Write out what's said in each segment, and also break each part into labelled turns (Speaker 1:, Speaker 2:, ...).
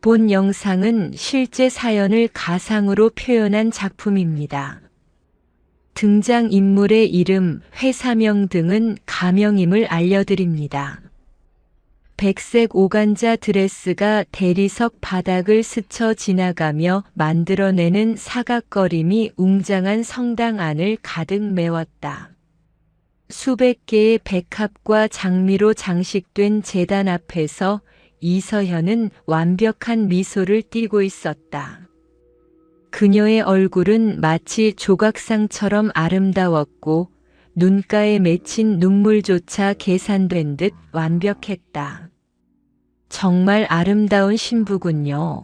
Speaker 1: 본 영상은 실제 사연을 가상으로 표현한 작품입니다. 등장인물의 이름, 회사명 등은 가명임을 알려드립니다. 백색 오간자 드레스가 대리석 바닥을 스쳐 지나가며 만들어내는 사각거림이 웅장한 성당 안을 가득 메웠다. 수백 개의 백합과 장미로 장식된 제단 앞에서 이서현은 완벽한 미소를 띠고 있었다. 그녀의 얼굴은 마치 조각상처럼 아름다웠고 눈가에 맺힌 눈물조차 계산된 듯 완벽했다. 정말 아름다운 신부군요.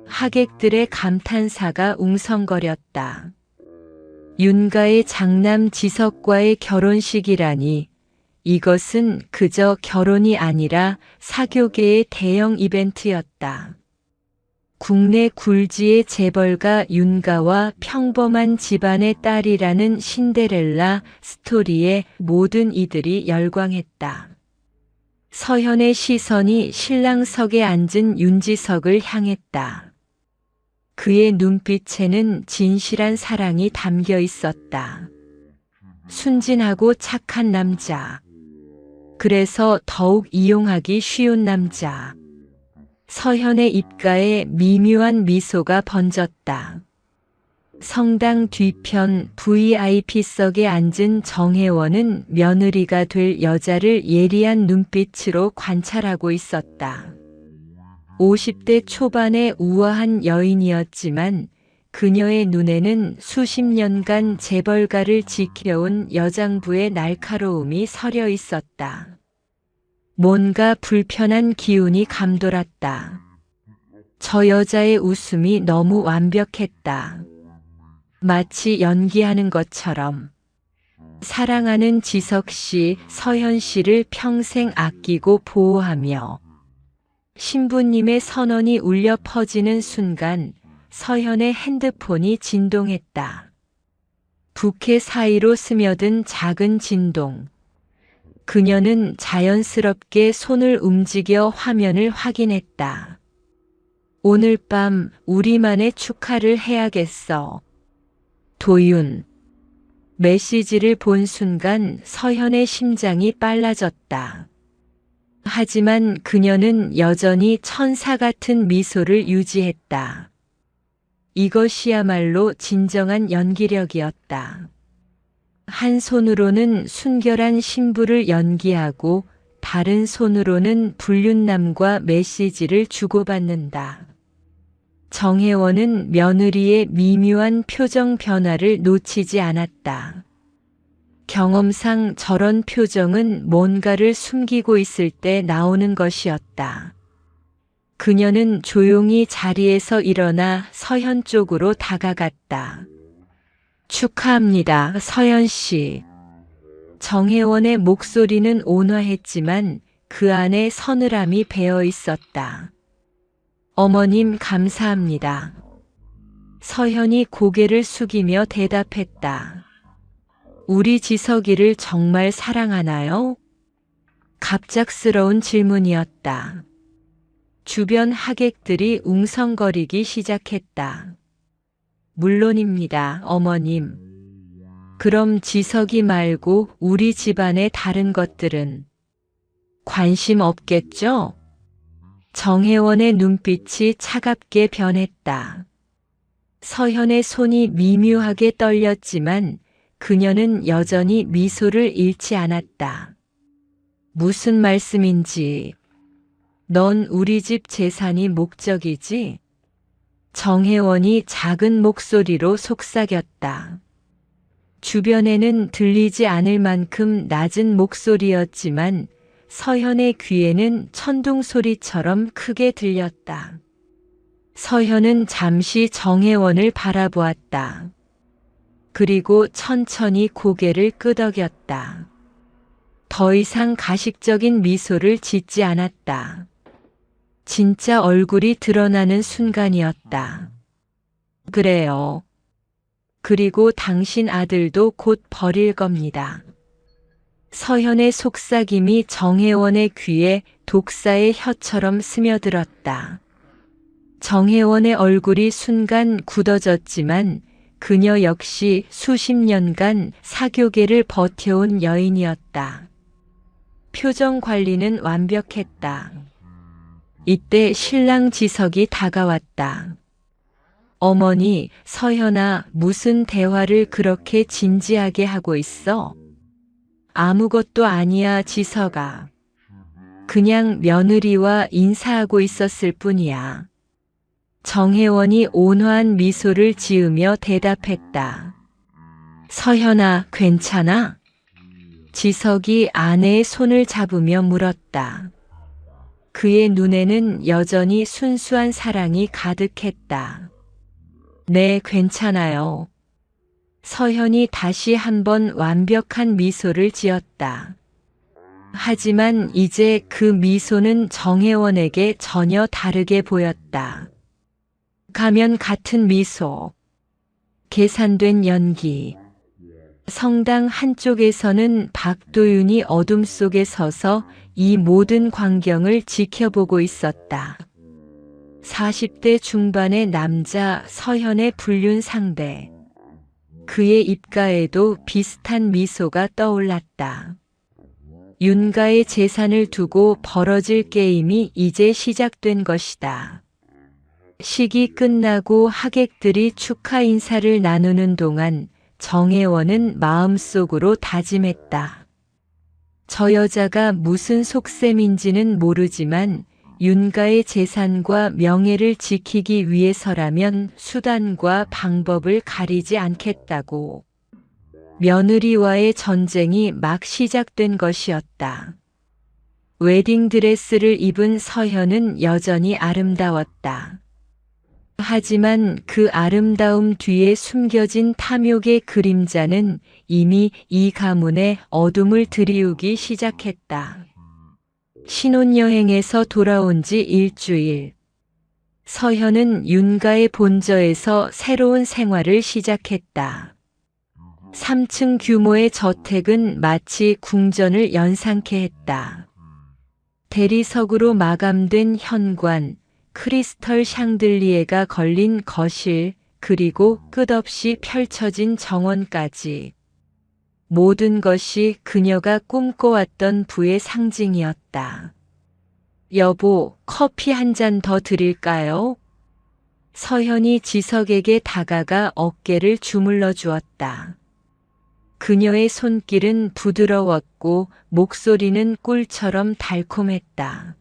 Speaker 1: 하객들의 감탄사가 웅성거렸다. 윤가의 장남 지석과의 결혼식이라니, 이것은 그저 결혼이 아니라 사교계의 대형 이벤트였다. 국내 굴지의 재벌가 윤가와 평범한 집안의 딸이라는 신데렐라 스토리에 모든 이들이 열광했다. 서현의 시선이 신랑석에 앉은 윤지석을 향했다. 그의 눈빛에는 진실한 사랑이 담겨 있었다. 순진하고 착한 남자. 그래서 더욱 이용하기 쉬운 남자. 서현의 입가에 미묘한 미소가 번졌다. 성당 뒤편 VIP석에 앉은 정혜원은 며느리가 될 여자를 예리한 눈빛으로 관찰하고 있었다. 50대 초반의 우아한 여인이었지만 그녀의 눈에는 수십 년간 재벌가를 지켜온 여장부의 날카로움이 서려 있었다. 뭔가 불편한 기운이 감돌았다. 저 여자의 웃음이 너무 완벽했다. 마치 연기하는 것처럼. 사랑하는 지석 씨, 서현 씨를 평생 아끼고 보호하며. 신부님의 선언이 울려 퍼지는 순간 서현의 핸드폰이 진동했다. 부케 사이로 스며든 작은 진동. 그녀는 자연스럽게 손을 움직여 화면을 확인했다. 오늘 밤 우리만의 축하를 해야겠어. 도윤. 메시지를 본 순간 서현의 심장이 빨라졌다. 하지만 그녀는 여전히 천사 같은 미소를 유지했다. 이것이야말로 진정한 연기력이었다. 한 손으로는 순결한 신부를 연기하고 다른 손으로는 불륜남과 메시지를 주고받는다. 정혜원은 며느리의 미묘한 표정 변화를 놓치지 않았다. 경험상 저런 표정은 뭔가를 숨기고 있을 때 나오는 것이었다. 그녀는 조용히 자리에서 일어나 서현 쪽으로 다가갔다. 축하합니다, 서현 씨. 정혜원의 목소리는 온화했지만 그 안에 서늘함이 배어 있었다. 어머님 감사합니다. 서현이 고개를 숙이며 대답했다. 우리 지석이를 정말 사랑하나요? 갑작스러운 질문이었다. 주변 하객들이 웅성거리기 시작했다. 물론입니다, 어머님. 그럼 지석이 말고 우리 집안의 다른 것들은 관심 없겠죠? 정혜원의 눈빛이 차갑게 변했다. 서현의 손이 미묘하게 떨렸지만 그녀는 여전히 미소를 잃지 않았다. 무슨 말씀인지. 넌 우리 집 재산이 목적이지? 정혜원이 작은 목소리로 속삭였다. 주변에는 들리지 않을 만큼 낮은 목소리였지만 서현의 귀에는 천둥 소리처럼 크게 들렸다. 서현은 잠시 정혜원을 바라보았다. 그리고 천천히 고개를 끄덕였다. 더 이상 가식적인 미소를 짓지 않았다. 진짜 얼굴이 드러나는 순간이었다. 그래요. 그리고 당신 아들도 곧 버릴 겁니다. 서현의 속삭임이 정혜원의 귀에 독사의 혀처럼 스며들었다. 정혜원의 얼굴이 순간 굳어졌지만 그녀 역시 수십 년간 사교계를 버텨온 여인이었다. 표정 관리는 완벽했다. 이때 신랑 지석이 다가왔다. 어머니, 서현아, 무슨 대화를 그렇게 진지하게 하고 있어? 아무것도 아니야, 지석아. 그냥 며느리와 인사하고 있었을 뿐이야. 정혜원이 온화한 미소를 지으며 대답했다. 서현아, 괜찮아? 지석이 아내의 손을 잡으며 물었다. 그의 눈에는 여전히 순수한 사랑이 가득했다. 네, 괜찮아요. 서현이 다시 한번 완벽한 미소를 지었다. 하지만 이제 그 미소는 정혜원에게 전혀 다르게 보였다. 가면 같은 미소, 계산된 연기. 성당 한쪽에서는 박도윤이 어둠 속에 서서 이 모든 광경을 지켜보고 있었다. 40대 중반의 남자 서현의 불륜 상대. 그의 입가에도 비슷한 미소가 떠올랐다. 윤가의 재산을 두고 벌어질 게임이 이제 시작된 것이다. 식이 끝나고 하객들이 축하 인사를 나누는 동안 정혜원은 마음속으로 다짐했다. 저 여자가 무슨 속셈인지는 모르지만 윤가의 재산과 명예를 지키기 위해서라면 수단과 방법을 가리지 않겠다고. 며느리와의 전쟁이 막 시작된 것이었다. 웨딩드레스를 입은 서현은 여전히 아름다웠다. 하지만 그 아름다움 뒤에 숨겨진 탐욕의 그림자는 이미 이 가문의 어둠을 드리우기 시작했다. 신혼여행에서 돌아온 지 일주일. 서현은 윤가의 본저에서 새로운 생활을 시작했다. 3층 규모의 저택은 마치 궁전을 연상케 했다. 대리석으로 마감된 현관, 크리스털 샹들리에가 걸린 거실, 그리고 끝없이 펼쳐진 정원까지. 모든 것이 그녀가 꿈꿔왔던 부의 상징이었다. 여보, 커피 한 잔 더 드릴까요? 서현이 지석에게 다가가 어깨를 주물러 주었다. 그녀의 손길은 부드러웠고 목소리는 꿀처럼 달콤했다.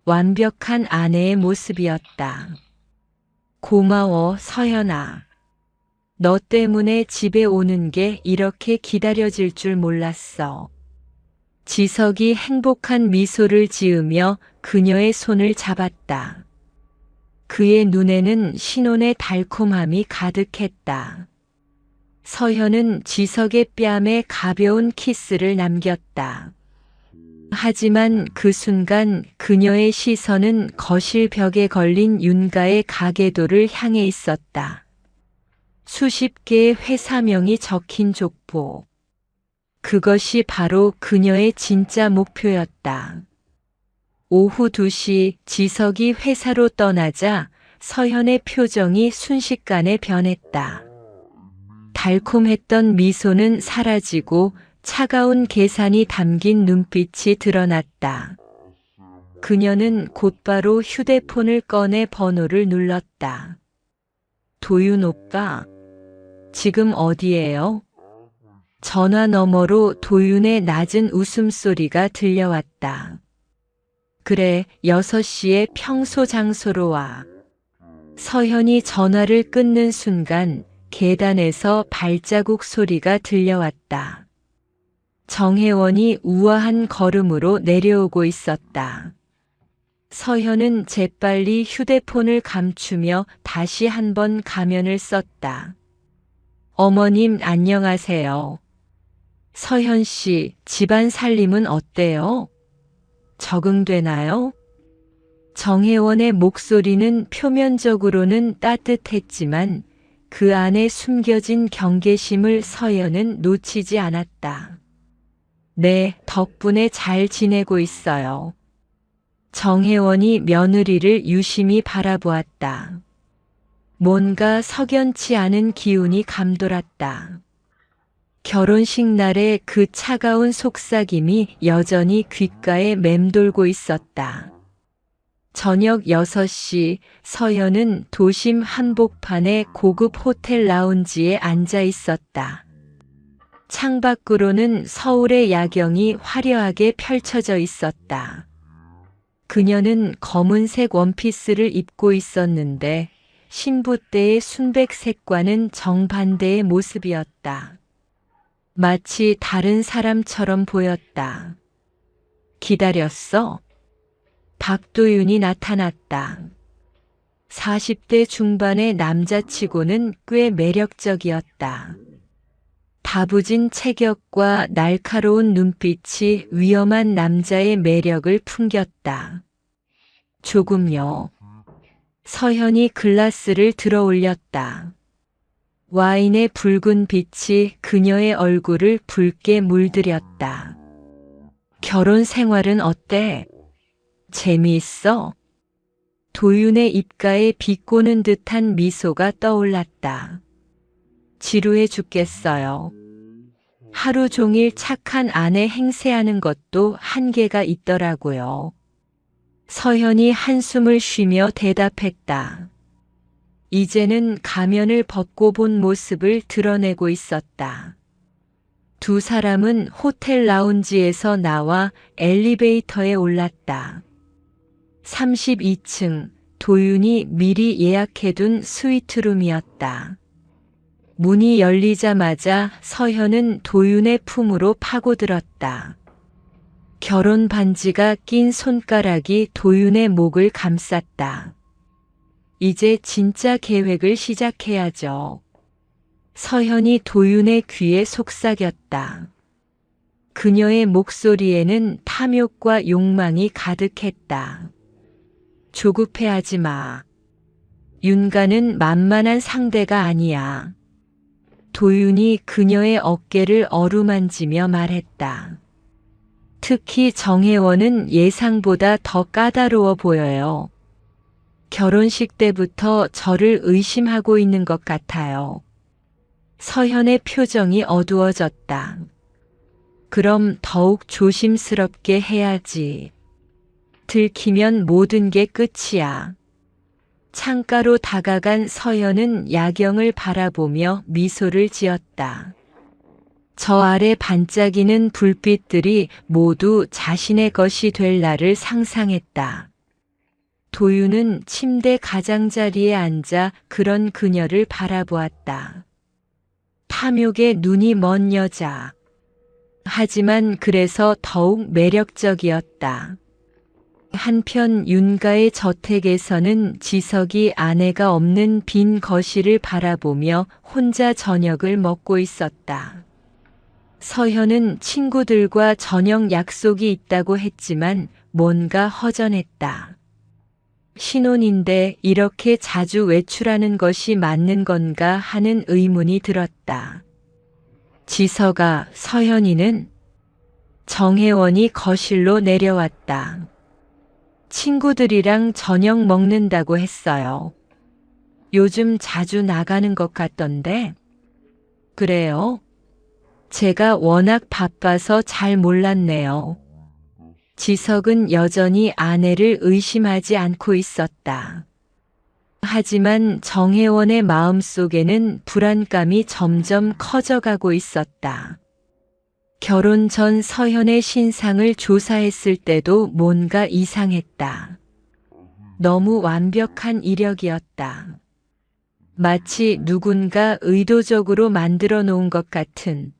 Speaker 1: 완벽한 아내의 모습이었다. 고마워, 서현아. 너 때문에 집에 오는 게 이렇게 기다려질 줄 몰랐어. 지석이 행복한 미소를 지으며 그녀의 손을 잡았다. 그의 눈에는 신혼의 달콤함이 가득했다. 서현은 지석의 뺨에 가벼운 키스를 남겼다. 하지만 그 순간 그녀의 시선은 거실 벽에 걸린 윤가의 가계도를 향해 있었다. 수십 개의 회사명이 적힌 족보. 그것이 바로 그녀의 진짜 목표였다. 오후 2시 지석이 회사로 떠나자 서현의 표정이 순식간에 변했다. 달콤했던 미소는 사라지고 차가운 계산이 담긴 눈빛이 드러났다. 그녀는 곧바로 휴대폰을 꺼내 번호를 눌렀다. 도윤 오빠, 지금 어디예요? 전화 너머로 도윤의 낮은 웃음소리가 들려왔다. 그래, 6시에 평소 장소로 와. 서현이 전화를 끊는 순간 계단에서 발자국 소리가 들려왔다. 정혜원이 우아한 걸음으로 내려오고 있었다. 서현은 재빨리 휴대폰을 감추며 다시 한번 가면을 썼다. 어머님 안녕하세요. 서현 씨, 집안 살림은 어때요? 적응되나요? 정혜원의 목소리는 표면적으로는 따뜻했지만 그 안에 숨겨진 경계심을 서현은 놓치지 않았다. 네, 덕분에 잘 지내고 있어요. 정혜원이 며느리를 유심히 바라보았다. 뭔가 석연치 않은 기운이 감돌았다. 결혼식 날의 그 차가운 속삭임이 여전히 귓가에 맴돌고 있었다. 저녁 6시 서현은 도심 한복판의 고급 호텔 라운지에 앉아 있었다. 창밖으로는 서울의 야경이 화려하게 펼쳐져 있었다. 그녀는 검은색 원피스를 입고 있었는데 신부 때의 순백색과는 정반대의 모습이었다. 마치 다른 사람처럼 보였다. 기다렸어? 박도윤이 나타났다. 40대 중반의 남자치고는 꽤 매력적이었다. 다부진 체격과 날카로운 눈빛이 위험한 남자의 매력을 풍겼다. 조금요. 서현이 글라스를 들어 올렸다. 와인의 붉은 빛이 그녀의 얼굴을 붉게 물들였다. 결혼 생활은 어때? 재미있어? 도윤의 입가에 비꼬는 듯한 미소가 떠올랐다. 지루해 죽겠어요. 하루 종일 착한 아내 행세하는 것도 한계가 있더라고요. 서현이 한숨을 쉬며 대답했다. 이제는 가면을 벗고 본 모습을 드러내고 있었다. 두 사람은 호텔 라운지에서 나와 엘리베이터에 올랐다. 32층, 도윤이 미리 예약해둔 스위트룸이었다. 문이 열리자마자 서현은 도윤의 품으로 파고들었다. 결혼 반지가 낀 손가락이 도윤의 목을 감쌌다. 이제 진짜 계획을 시작해야죠. 서현이 도윤의 귀에 속삭였다. 그녀의 목소리에는 탐욕과 욕망이 가득했다. 조급해하지 마. 윤가는 만만한 상대가 아니야. 도윤이 그녀의 어깨를 어루만지며 말했다. 특히 정혜원은 예상보다 더 까다로워 보여요. 결혼식 때부터 저를 의심하고 있는 것 같아요. 서현의 표정이 어두워졌다. 그럼 더욱 조심스럽게 해야지. 들키면 모든 게 끝이야. 창가로 다가간 서현은 야경을 바라보며 미소를 지었다. 저 아래 반짝이는 불빛들이 모두 자신의 것이 될 날을 상상했다. 도윤은 침대 가장자리에 앉아 그런 그녀를 바라보았다. 탐욕에 눈이 먼 여자. 하지만 그래서 더욱 매력적이었다. 한편 윤가의 저택에서는 지석이 아내가 없는 빈 거실을 바라보며 혼자 저녁을 먹고 있었다. 서현은 친구들과 저녁 약속이 있다고 했지만 뭔가 허전했다. 신혼인데 이렇게 자주 외출하는 것이 맞는 건가 하는 의문이 들었다. 지석아, 서현이는? 정혜원이 거실로 내려왔다. 친구들이랑 저녁 먹는다고 했어요. 요즘 자주 나가는 것 같던데? 그래요? 제가 워낙 바빠서 잘 몰랐네요. 지석은 여전히 아내를 의심하지 않고 있었다. 하지만 정혜원의 마음속에는 불안감이 점점 커져가고 있었다. 결혼 전 서현의 신상을 조사했을 때도 뭔가 이상했다. 너무 완벽한 이력이었다. 마치 누군가 의도적으로 만들어 놓은 것 같은.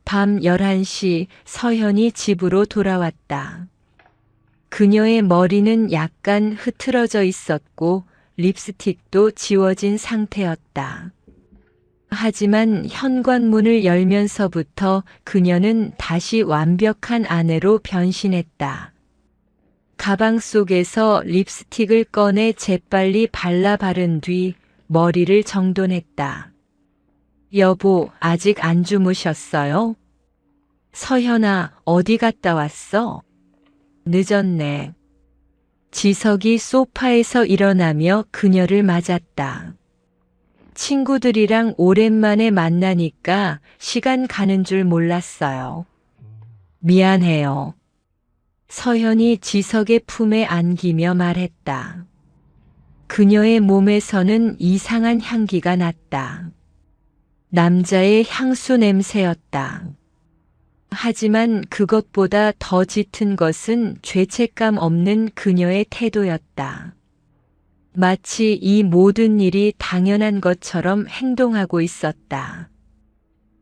Speaker 1: 밤 11시 서현이 집으로 돌아왔다. 그녀의 머리는 약간 흐트러져 있었고 립스틱도 지워진 상태였다. 하지만 현관문을 열면서부터 그녀는 다시 완벽한 아내로 변신했다. 가방 속에서 립스틱을 꺼내 재빨리 발라 바른 뒤 머리를 정돈했다. 여보, 아직 안 주무셨어요? 서현아, 어디 갔다 왔어? 늦었네. 지석이 소파에서 일어나며 그녀를 맞았다. 친구들이랑 오랜만에 만나니까 시간 가는 줄 몰랐어요. 미안해요. 서현이 지석의 품에 안기며 말했다. 그녀의 몸에서는 이상한 향기가 났다. 남자의 향수 냄새였다. 하지만 그것보다 더 짙은 것은 죄책감 없는 그녀의 태도였다. 마치 이 모든 일이 당연한 것처럼 행동하고 있었다.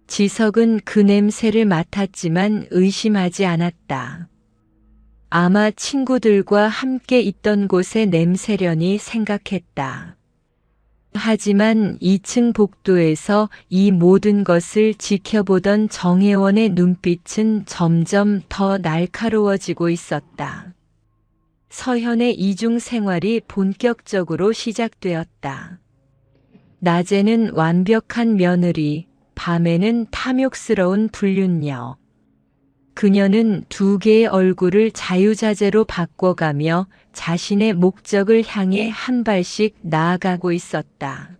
Speaker 1: 지석은 그 냄새를 맡았지만 의심하지 않았다. 아마 친구들과 함께 있던 곳의 냄새려니 생각했다. 하지만 2층 복도에서 이 모든 것을 지켜보던 정혜원의 눈빛은 점점 더 날카로워지고 있었다. 서현의 이중 생활이 본격적으로 시작되었다. 낮에는 완벽한 며느리, 밤에는 탐욕스러운 불륜녀. 그녀는 두 개의 얼굴을 자유자재로 바꿔가며 자신의 목적을 향해 한 발씩 나아가고 있었다.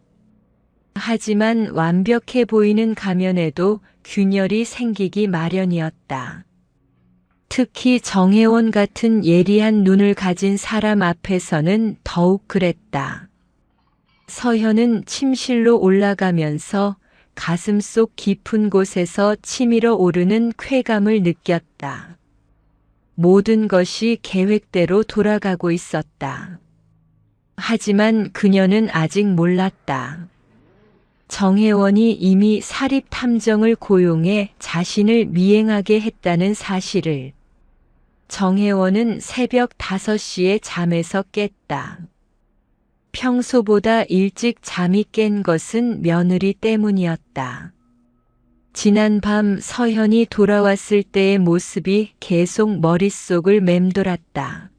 Speaker 1: 하지만 완벽해 보이는 가면에도 균열이 생기기 마련이었다. 특히 정혜원 같은 예리한 눈을 가진 사람 앞에서는 더욱 그랬다. 서현은 침실로 올라가면서 가슴속 깊은 곳에서 치밀어 오르는 쾌감을 느꼈다. 모든 것이 계획대로 돌아가고 있었다. 하지만 그녀는 아직 몰랐다. 정혜원이 이미 사립 탐정을 고용해 자신을 미행하게 했다는 사실을. 정혜원은 새벽 5시에 잠에서 깼다. 평소보다 일찍 잠이 깬 것은 며느리 때문이었다. 지난 밤 서현이 돌아왔을 때의 모습이 계속 머릿속을 맴돌았다.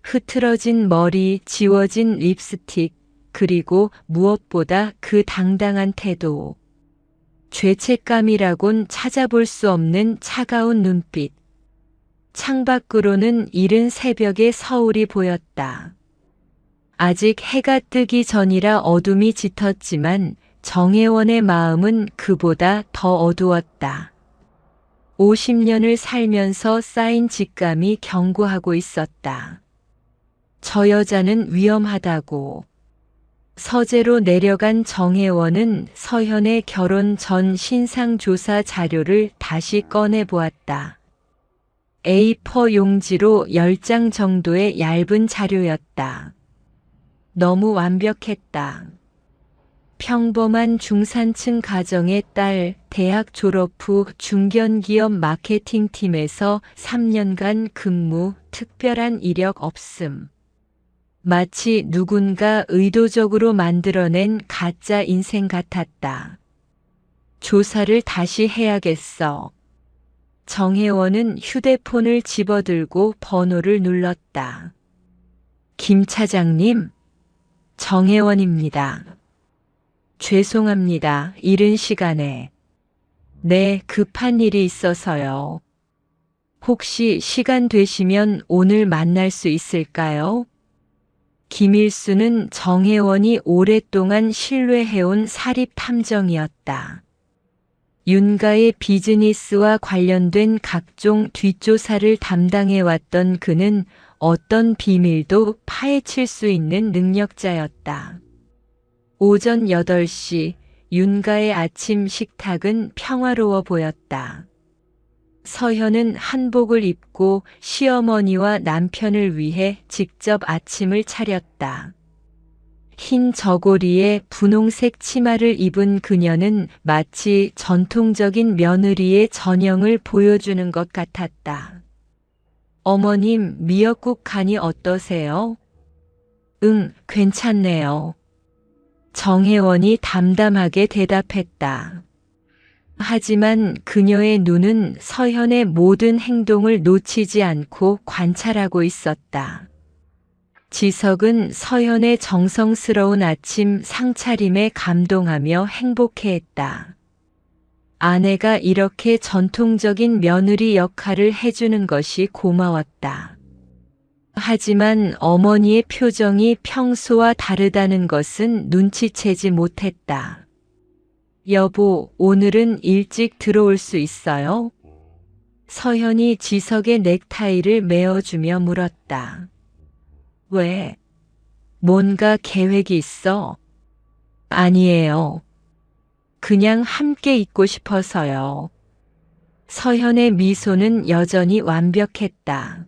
Speaker 1: 흐트러진 머리, 지워진 립스틱, 그리고 무엇보다 그 당당한 태도. 죄책감이라곤 찾아볼 수 없는 차가운 눈빛. 창밖으로는 이른 새벽의 서울이 보였다. 아직 해가 뜨기 전이라 어둠이 짙었지만 정혜원의 마음은 그보다 더 어두웠다. 50년을 살면서 쌓인 직감이 경고하고 있었다. 저 여자는 위험하다고. 서재로 내려간 정혜원은 서현의 결혼 전 신상조사 자료를 다시 꺼내보았다. A4 용지로 10장 정도의 얇은 자료였다. 너무 완벽했다. 평범한 중산층 가정의 딸, 대학 졸업 후 중견기업 마케팅팀에서 3년간 근무, 특별한 이력 없음. 마치 누군가 의도적으로 만들어낸 가짜 인생 같았다. 조사를 다시 해야겠어. 정혜원은 휴대폰을 집어들고 번호를 눌렀다. 김 차장님, 정혜원입니다. 죄송합니다. 이른 시간에. 네, 급한 일이 있어서요. 혹시 시간 되시면 오늘 만날 수 있을까요? 김일수는 정혜원이 오랫동안 신뢰해온 사립탐정이었다. 윤가의 비즈니스와 관련된 각종 뒷조사를 담당해왔던 그는 어떤 비밀도 파헤칠 수 있는 능력자였다. 오전 8시 윤가의 아침 식탁은 평화로워 보였다. 서현은 한복을 입고 시어머니와 남편을 위해 직접 아침을 차렸다. 흰 저고리에 분홍색 치마를 입은 그녀는 마치 전통적인 며느리의 전형을 보여주는 것 같았다. 어머님, 미역국 간이 어떠세요? 응, 괜찮네요. 정혜원이 담담하게 대답했다. 하지만 그녀의 눈은 서현의 모든 행동을 놓치지 않고 관찰하고 있었다. 지석은 서현의 정성스러운 아침 상차림에 감동하며 행복해했다. 아내가 이렇게 전통적인 며느리 역할을 해주는 것이 고마웠다. 하지만 어머니의 표정이 평소와 다르다는 것은 눈치채지 못했다. 여보, 오늘은 일찍 들어올 수 있어요? 서현이 지석의 넥타이를 메어주며 물었다. 왜? 뭔가 계획이 있어? 아니에요. 그냥 함께 있고 싶어서요. 서현의 미소는 여전히 완벽했다.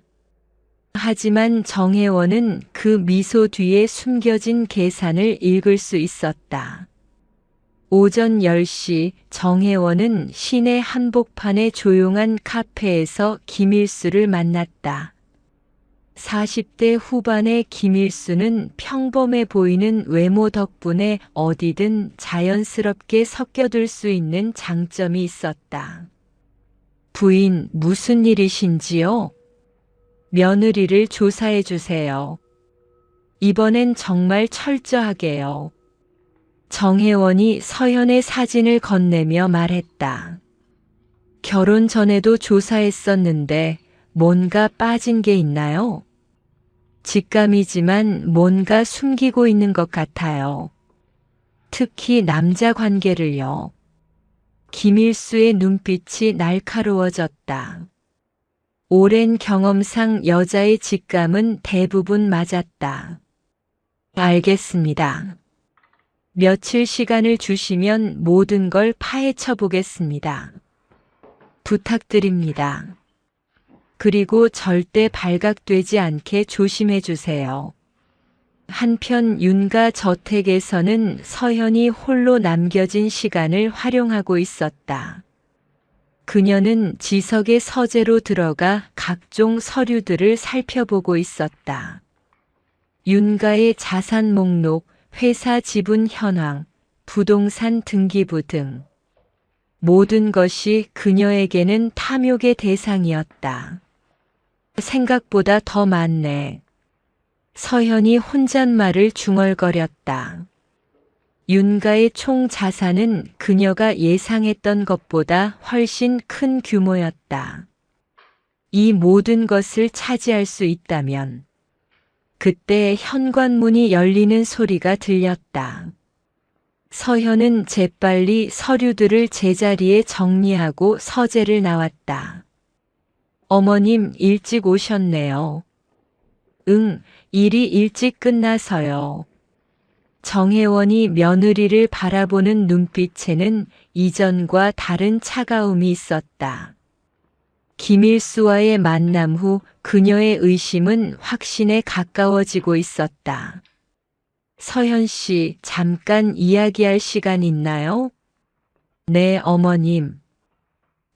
Speaker 1: 하지만 정혜원은 그 미소 뒤에 숨겨진 계산을 읽을 수 있었다. 오전 10시 정혜원은 시내 한복판의 조용한 카페에서 김일수를 만났다. 40대 후반의 김일수는 평범해 보이는 외모 덕분에 어디든 자연스럽게 섞여들 수 있는 장점이 있었다. 부인, 무슨 일이신지요? 며느리를 조사해 주세요. 이번엔 정말 철저하게요. 정혜원이 서현의 사진을 건네며 말했다. 결혼 전에도 조사했었는데 뭔가 빠진 게 있나요? 직감이지만 뭔가 숨기고 있는 것 같아요. 특히 남자 관계를요. 김일수의 눈빛이 날카로워졌다. 오랜 경험상 여자의 직감은 대부분 맞았다. 알겠습니다. 며칠 시간을 주시면 모든 걸 파헤쳐 보겠습니다. 부탁드립니다. 그리고 절대 발각되지 않게 조심해 주세요. 한편 윤가 저택에서는 서현이 홀로 남겨진 시간을 활용하고 있었다. 그녀는 지석의 서재로 들어가 각종 서류들을 살펴보고 있었다. 윤가의 자산 목록, 회사 지분 현황, 부동산 등기부 등 모든 것이 그녀에게는 탐욕의 대상이었다. 생각보다 더 많네. 서현이 혼잣말을 중얼거렸다. 윤가의 총 자산은 그녀가 예상했던 것보다 훨씬 큰 규모였다. 이 모든 것을 차지할 수 있다면 그때 현관문이 열리는 소리가 들렸다. 서현은 재빨리 서류들을 제자리에 정리하고 서재를 나왔다. 어머님, 일찍 오셨네요. 응, 일이 일찍 끝나서요. 정혜원이 며느리를 바라보는 눈빛에는 이전과 다른 차가움이 있었다. 김일수와의 만남 후 그녀의 의심은 확신에 가까워지고 있었다. 서현 씨, 잠깐 이야기할 시간 있나요? 네, 어머님.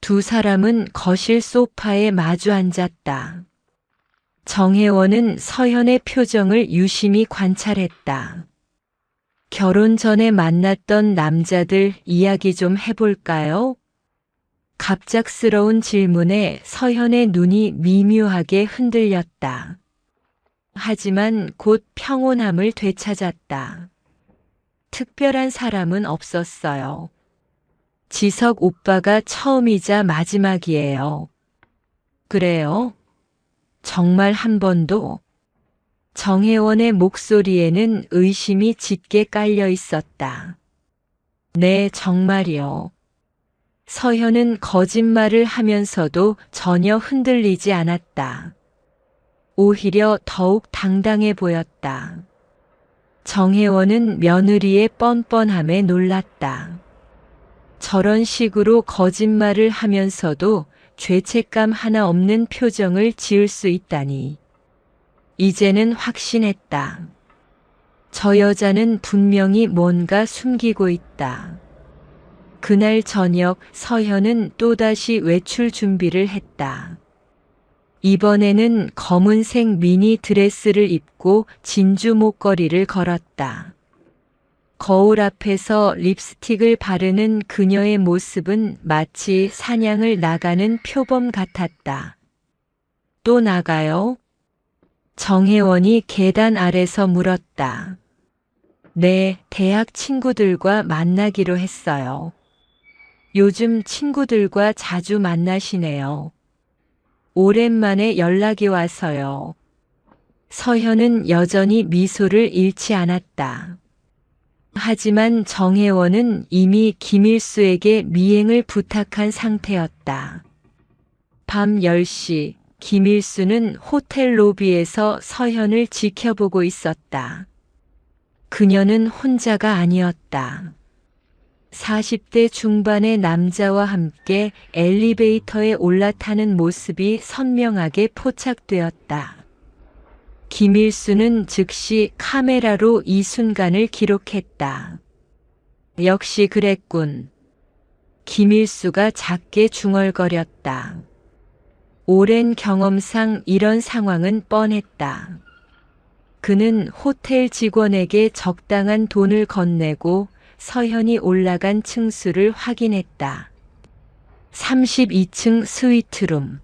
Speaker 1: 두 사람은 거실 소파에 마주 앉았다. 정혜원은 서현의 표정을 유심히 관찰했다. 결혼 전에 만났던 남자들 이야기 좀 해볼까요? 갑작스러운 질문에 서현의 눈이 미묘하게 흔들렸다. 하지만 곧 평온함을 되찾았다. 특별한 사람은 없었어요. 지석 오빠가 처음이자 마지막이에요. 그래요? 정말 한 번도? 정혜원의 목소리에는 의심이 짙게 깔려 있었다. 네, 정말이요. 서현은 거짓말을 하면서도 전혀 흔들리지 않았다. 오히려 더욱 당당해 보였다. 정혜원은 며느리의 뻔뻔함에 놀랐다. 저런 식으로 거짓말을 하면서도 죄책감 하나 없는 표정을 지을 수 있다니. 이제는 확신했다. 저 여자는 분명히 뭔가 숨기고 있다. 그날 저녁 서현은 또다시 외출 준비를 했다. 이번에는 검은색 미니 드레스를 입고 진주 목걸이를 걸었다. 거울 앞에서 립스틱을 바르는 그녀의 모습은 마치 사냥을 나가는 표범 같았다. 또 나가요? 정혜원이 계단 아래서 물었다. 네, 대학 친구들과 만나기로 했어요. 요즘 친구들과 자주 만나시네요. 오랜만에 연락이 와서요. 서현은 여전히 미소를 잃지 않았다. 하지만 정혜원은 이미 김일수에게 미행을 부탁한 상태였다. 밤 10시 김일수는 호텔 로비에서 서현을 지켜보고 있었다. 그녀는 혼자가 아니었다. 40대 중반의 남자와 함께 엘리베이터에 올라타는 모습이 선명하게 포착되었다. 김일수는 즉시 카메라로 이 순간을 기록했다. 역시 그랬군. 김일수가 작게 중얼거렸다. 오랜 경험상 이런 상황은 뻔했다. 그는 호텔 직원에게 적당한 돈을 건네고 서현이 올라간 층수를 확인했다. 32층 스위트룸.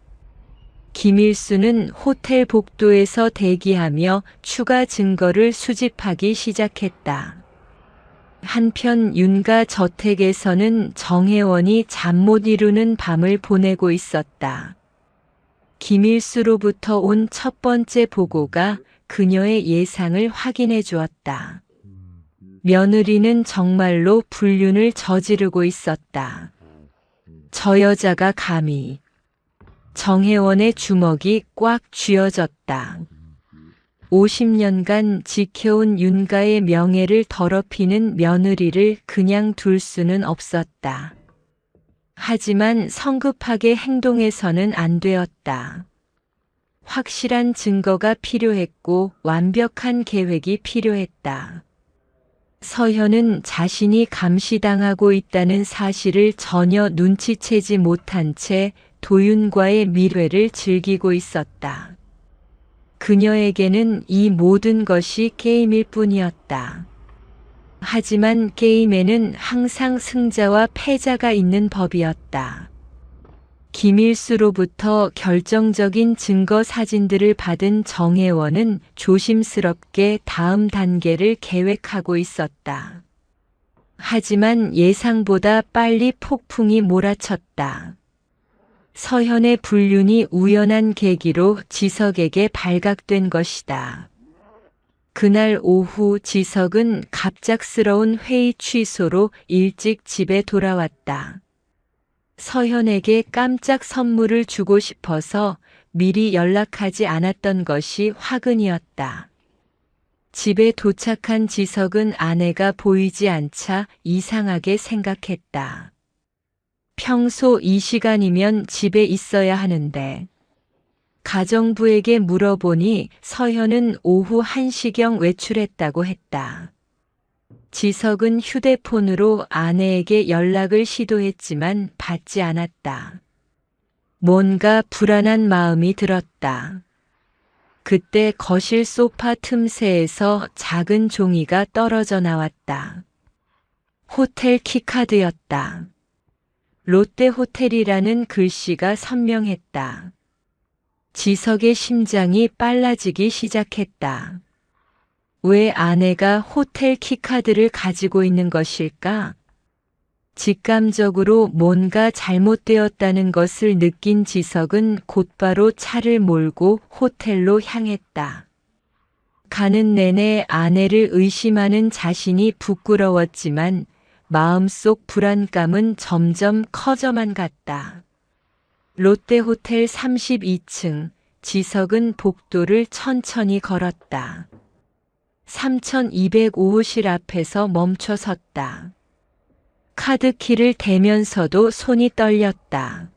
Speaker 1: 김일수는 호텔 복도에서 대기하며 추가 증거를 수집하기 시작했다. 한편 윤가 저택에서는 정혜원이 잠 못 이루는 밤을 보내고 있었다. 김일수로부터 온 첫 번째 보고가 그녀의 예상을 확인해 주었다. 며느리는 정말로 불륜을 저지르고 있었다. 저 여자가 감히. 정혜원의 주먹이 꽉 쥐어졌다. 50년간 지켜온 윤가의 명예를 더럽히는 며느리를 그냥 둘 수는 없었다. 하지만 성급하게 행동해서는 안 되었다. 확실한 증거가 필요했고 완벽한 계획이 필요했다. 서현은 자신이 감시당하고 있다는 사실을 전혀 눈치채지 못한 채 도윤과의 밀회를 즐기고 있었다. 그녀에게는 이 모든 것이 게임일 뿐이었다. 하지만 게임에는 항상 승자와 패자가 있는 법이었다. 김일수로부터 결정적인 증거 사진들을 받은 정혜원은 조심스럽게 다음 단계를 계획하고 있었다. 하지만 예상보다 빨리 폭풍이 몰아쳤다. 서현의 불륜이 우연한 계기로 지석에게 발각된 것이다. 그날 오후 지석은 갑작스러운 회의 취소로 일찍 집에 돌아왔다. 서현에게 깜짝 선물을 주고 싶어서 미리 연락하지 않았던 것이 화근이었다. 집에 도착한 지석은 아내가 보이지 않자 이상하게 생각했다. 평소 이 시간이면 집에 있어야 하는데. 가정부에게 물어보니 서현은 오후 1시경 외출했다고 했다. 지석은 휴대폰으로 아내에게 연락을 시도했지만 받지 않았다. 뭔가 불안한 마음이 들었다. 그때 거실 소파 틈새에서 작은 종이가 떨어져 나왔다. 호텔 키카드였다. 롯데호텔이라는 글씨가 선명했다. 지석의 심장이 빨라지기 시작했다. 왜 아내가 호텔 키카드를 가지고 있는 것일까? 직감적으로 뭔가 잘못되었다는 것을 느낀 지석은 곧바로 차를 몰고 호텔로 향했다. 가는 내내 아내를 의심하는 자신이 부끄러웠지만 마음속 불안감은 점점 커져만 갔다. 롯데호텔 32층, 지석은 복도를 천천히 걸었다. 3205호실 앞에서 멈춰 섰다. 카드키를 대면서도 손이 떨렸다.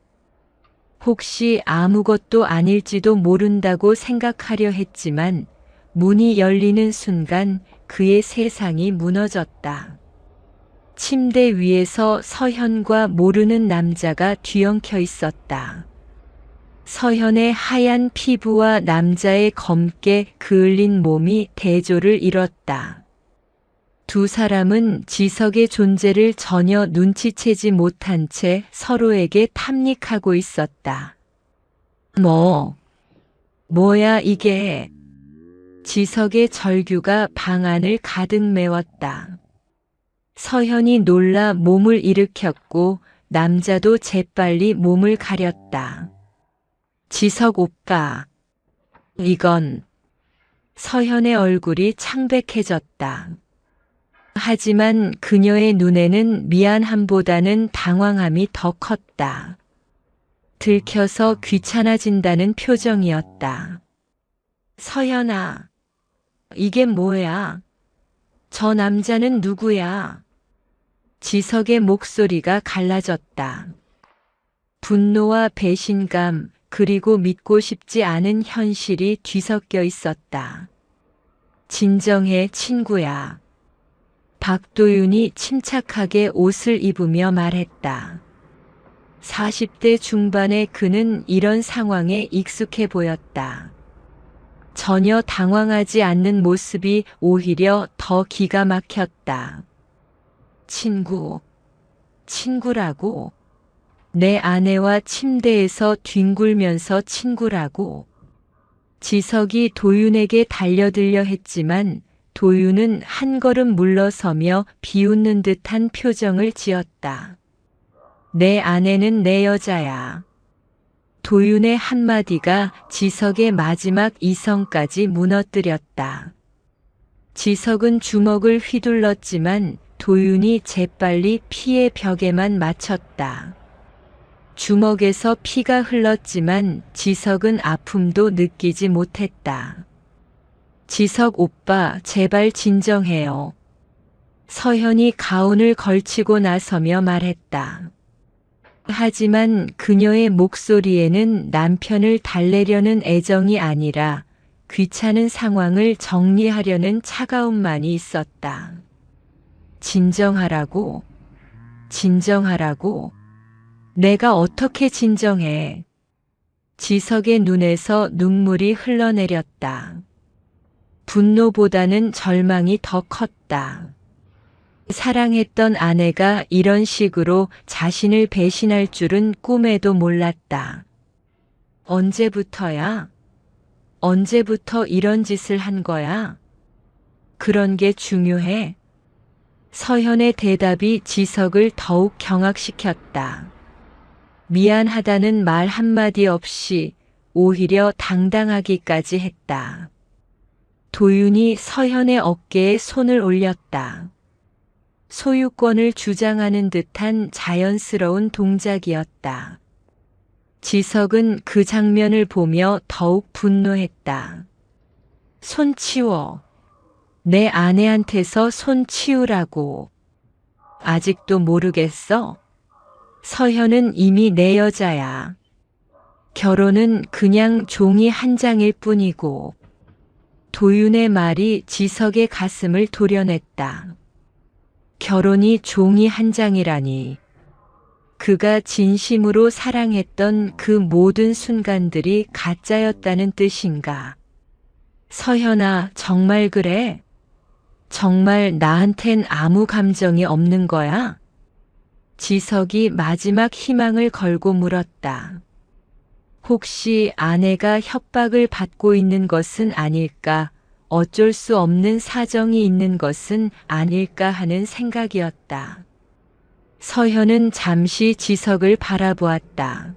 Speaker 1: 혹시 아무것도 아닐지도 모른다고 생각하려 했지만 문이 열리는 순간 그의 세상이 무너졌다. 침대 위에서 서현과 모르는 남자가 뒤엉켜 있었다. 서현의 하얀 피부와 남자의 검게 그을린 몸이 대조를 이뤘다. 두 사람은 지석의 존재를 전혀 눈치채지 못한 채 서로에게 탐닉하고 있었다. 뭐야 이게? 지석의 절규가 방 안을 가득 메웠다. 서현이 놀라 몸을 일으켰고 남자도 재빨리 몸을 가렸다. 지석 오빠, 이건 서현의 얼굴이 창백해졌다. 하지만 그녀의 눈에는 미안함보다는 당황함이 더 컸다. 들켜서 귀찮아진다는 표정이었다. 서현아, 이게 뭐야? 저 남자는 누구야? 지석의 목소리가 갈라졌다. 분노와 배신감, 그리고 믿고 싶지 않은 현실이 뒤섞여 있었다. 진정해, 친구야. 박도윤이 침착하게 옷을 입으며 말했다. 40대 중반의 그는 이런 상황에 익숙해 보였다. 전혀 당황하지 않는 모습이 오히려 더 기가 막혔다. 친구라고? 내 아내와 침대에서 뒹굴면서 친구라고? 지석이 도윤에게 달려들려 했지만 도윤은 한 걸음 물러서며 비웃는 듯한 표정을 지었다. 내 아내는 내 여자야. 도윤의 한마디가 지석의 마지막 이성까지 무너뜨렸다. 지석은 주먹을 휘둘렀지만 도윤이 재빨리 피의 벽에만 맞췄다. 주먹에서 피가 흘렀지만 지석은 아픔도 느끼지 못했다. 지석 오빠, 제발 진정해요. 서현이 가운을 걸치고 나서며 말했다. 하지만 그녀의 목소리에는 남편을 달래려는 애정이 아니라 귀찮은 상황을 정리하려는 차가움만이 있었다. 진정하라고? 내가 어떻게 진정해? 지석의 눈에서 눈물이 흘러내렸다. 분노보다는 절망이 더 컸다. 사랑했던 아내가 이런 식으로 자신을 배신할 줄은 꿈에도 몰랐다. 언제부터야? 언제부터 이런 짓을 한 거야? 그런 게 중요해? 서현의 대답이 지석을 더욱 경악시켰다. 미안하다는 말 한마디 없이 오히려 당당하기까지 했다. 도윤이 서현의 어깨에 손을 올렸다. 소유권을 주장하는 듯한 자연스러운 동작이었다. 지석은 그 장면을 보며 더욱 분노했다. 손 치워. 내 아내한테서 손 치우라고. 아직도 모르겠어? 서현은 이미 내 여자야. 결혼은 그냥 종이 한 장일 뿐이고. 도윤의 말이 지석의 가슴을 도려냈다. 결혼이 종이 한 장이라니. 그가 진심으로 사랑했던 그 모든 순간들이 가짜였다는 뜻인가? 서현아, 정말 그래? 정말 나한텐 아무 감정이 없는 거야? 지석이 마지막 희망을 걸고 물었다. 혹시 아내가 협박을 받고 있는 것은 아닐까? 어쩔 수 없는 사정이 있는 것은 아닐까 하는 생각이었다. 서현은 잠시 지석을 바라보았다.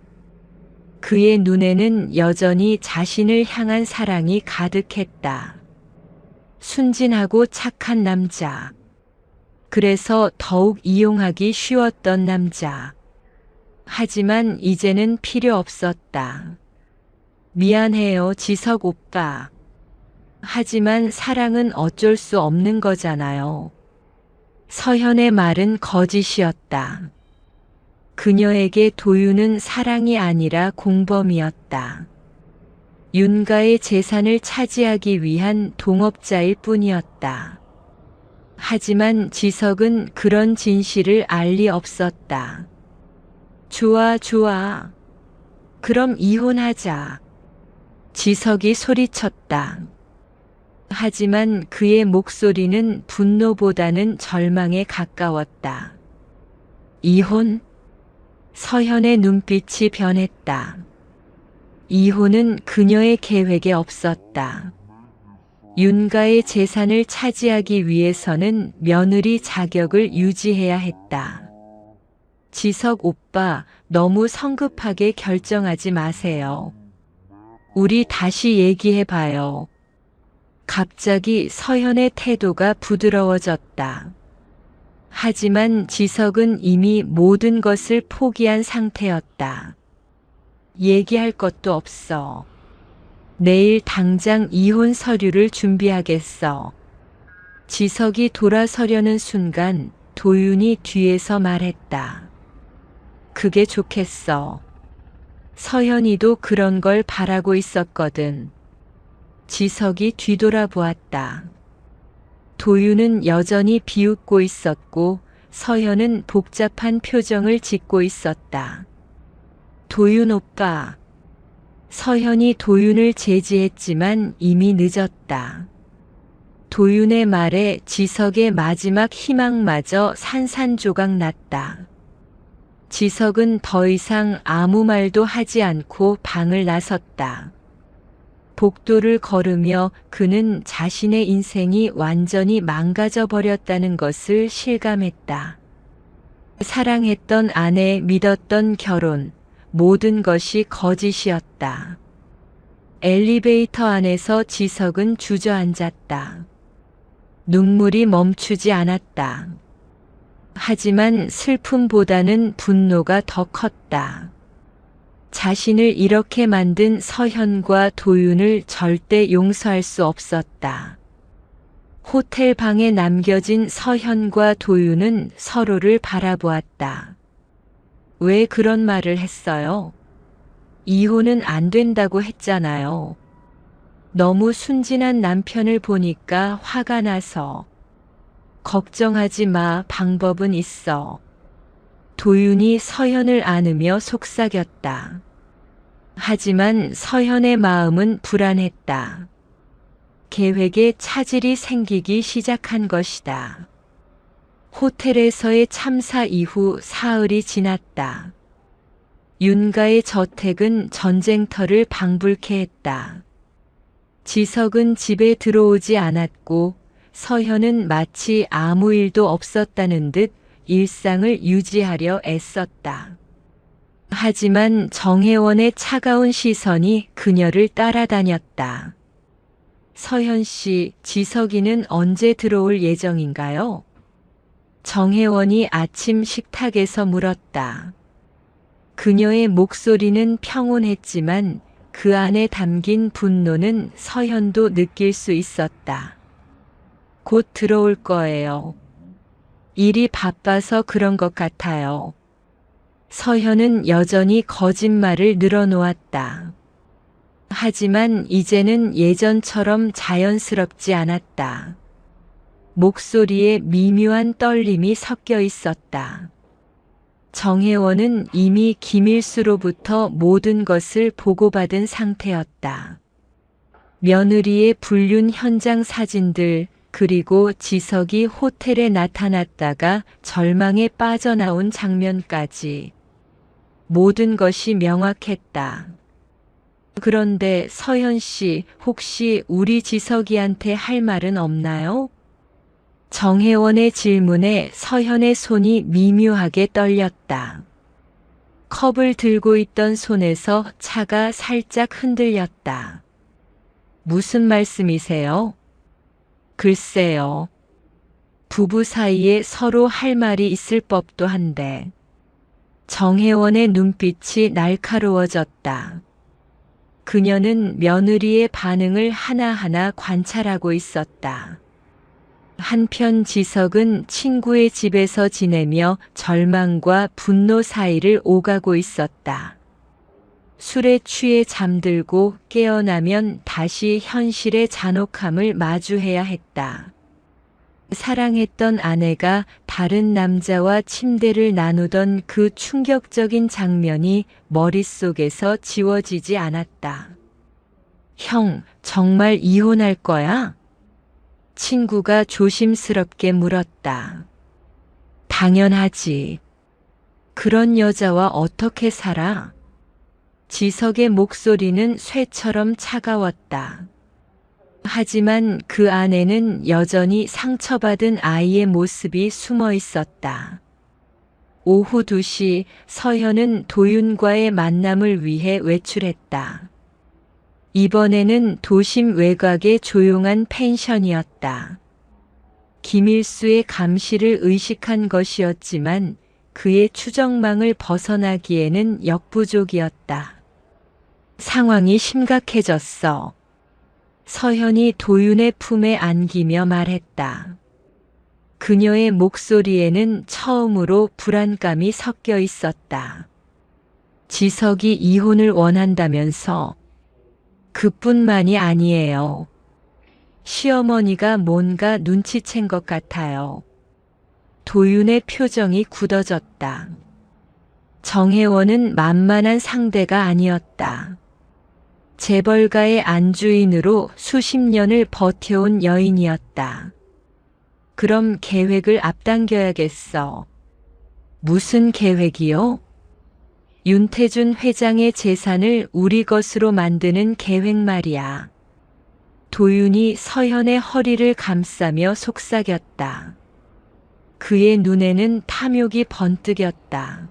Speaker 1: 그의 눈에는 여전히 자신을 향한 사랑이 가득했다. 순진하고 착한 남자. 그래서 더욱 이용하기 쉬웠던 남자. 하지만 이제는 필요 없었다. 미안해요, 지석 오빠. 하지만 사랑은 어쩔 수 없는 거잖아요. 서현의 말은 거짓이었다. 그녀에게 도윤은 사랑이 아니라 공범이었다. 윤가의 재산을 차지하기 위한 동업자일 뿐이었다. 하지만 지석은 그런 진실을 알 리 없었다. 좋아. 그럼 이혼하자. 지석이 소리쳤다. 하지만 그의 목소리는 분노보다는 절망에 가까웠다. 이혼? 서현의 눈빛이 변했다. 이혼은 그녀의 계획에 없었다. 윤가의 재산을 차지하기 위해서는 며느리 자격을 유지해야 했다. 지석 오빠, 너무 성급하게 결정하지 마세요. 우리 다시 얘기해봐요. 갑자기 서현의 태도가 부드러워졌다. 하지만 지석은 이미 모든 것을 포기한 상태였다. 얘기할 것도 없어. 내일 당장 이혼 서류를 준비하겠어. 지석이 돌아서려는 순간 도윤이 뒤에서 말했다. 그게 좋겠어. 서현이도 그런 걸 바라고 있었거든. 지석이 뒤돌아보았다. 도윤은 여전히 비웃고 있었고 서현은 복잡한 표정을 짓고 있었다. 도윤 오빠. 서현이 도윤을 제지했지만 이미 늦었다. 도윤의 말에 지석의 마지막 희망마저 산산조각 났다. 지석은 더 이상 아무 말도 하지 않고 방을 나섰다. 복도를 걸으며 그는 자신의 인생이 완전히 망가져 버렸다는 것을 실감했다. 사랑했던 아내, 믿었던 결혼, 모든 것이 거짓이었다. 엘리베이터 안에서 지석은 주저앉았다. 눈물이 멈추지 않았다. 하지만 슬픔보다는 분노가 더 컸다. 자신을 이렇게 만든 서현과 도윤을 절대 용서할 수 없었다. 호텔 방에 남겨진 서현과 도윤은 서로를 바라보았다. 왜 그런 말을 했어요? 이혼은 안 된다고 했잖아요. 너무 순진한 남편을 보니까 화가 나서. 걱정하지 마, 방법은 있어. 도윤이 서현을 안으며 속삭였다. 하지만 서현의 마음은 불안했다. 계획에 차질이 생기기 시작한 것이다. 호텔에서의 참사 이후 사흘이 지났다. 윤가의 저택은 전쟁터를 방불케 했다. 지석은 집에 들어오지 않았고 서현은 마치 아무 일도 없었다는 듯 일상을 유지하려 애썼다. 하지만 정혜원의 차가운 시선이 그녀를 따라다녔다. 서현 씨, 지석이는 언제 들어올 예정인가요? 정혜원이 아침 식탁에서 물었다. 그녀의 목소리는 평온했지만 그 안에 담긴 분노는 서현도 느낄 수 있었다. 곧 들어올 거예요. 일이 바빠서 그런 것 같아요. 서현은 여전히 거짓말을 늘어놓았다. 하지만 이제는 예전처럼 자연스럽지 않았다. 목소리에 미묘한 떨림이 섞여 있었다. 정혜원은 이미 김일수로부터 모든 것을 보고받은 상태였다. 며느리의 불륜 현장 사진들, 그리고 지석이 호텔에 나타났다가 절망에 빠져나온 장면까지. 모든 것이 명확했다. 그런데 서현 씨, 혹시 우리 지석이한테 할 말은 없나요? 정혜원의 질문에 서현의 손이 미묘하게 떨렸다. 컵을 들고 있던 손에서 차가 살짝 흔들렸다. 무슨 말씀이세요? 글쎄요. 부부 사이에 서로 할 말이 있을 법도 한데. 정혜원의 눈빛이 날카로워졌다. 그녀는 며느리의 반응을 하나하나 관찰하고 있었다. 한편 지석은 친구의 집에서 지내며 절망과 분노 사이를 오가고 있었다. 술에 취해 잠들고 깨어나면 다시 현실의 잔혹함을 마주해야 했다. 사랑했던 아내가 다른 남자와 침대를 나누던 그 충격적인 장면이 머릿속에서 지워지지 않았다. 형, 정말 이혼할 거야? 친구가 조심스럽게 물었다. 당연하지. 그런 여자와 어떻게 살아? 지석의 목소리는 쇠처럼 차가웠다. 하지만 그 안에는 여전히 상처받은 아이의 모습이 숨어 있었다. 오후 2시 서현은 도윤과의 만남을 위해 외출했다. 이번에는 도심 외곽의 조용한 펜션이었다. 김일수의 감시를 의식한 것이었지만 그의 추정망을 벗어나기에는 역부족이었다. 상황이 심각해졌어. 서현이 도윤의 품에 안기며 말했다. 그녀의 목소리에는 처음으로 불안감이 섞여 있었다. 지석이 이혼을 원한다면서? 그뿐만이 아니에요. 시어머니가 뭔가 눈치챈 것 같아요. 도윤의 표정이 굳어졌다. 정혜원은 만만한 상대가 아니었다. 재벌가의 안주인으로 수십 년을 버텨온 여인이었다. 그럼 계획을 앞당겨야겠어. 무슨 계획이요? 윤태준 회장의 재산을 우리 것으로 만드는 계획 말이야. 도윤이 서현의 허리를 감싸며 속삭였다. 그의 눈에는 탐욕이 번뜩였다.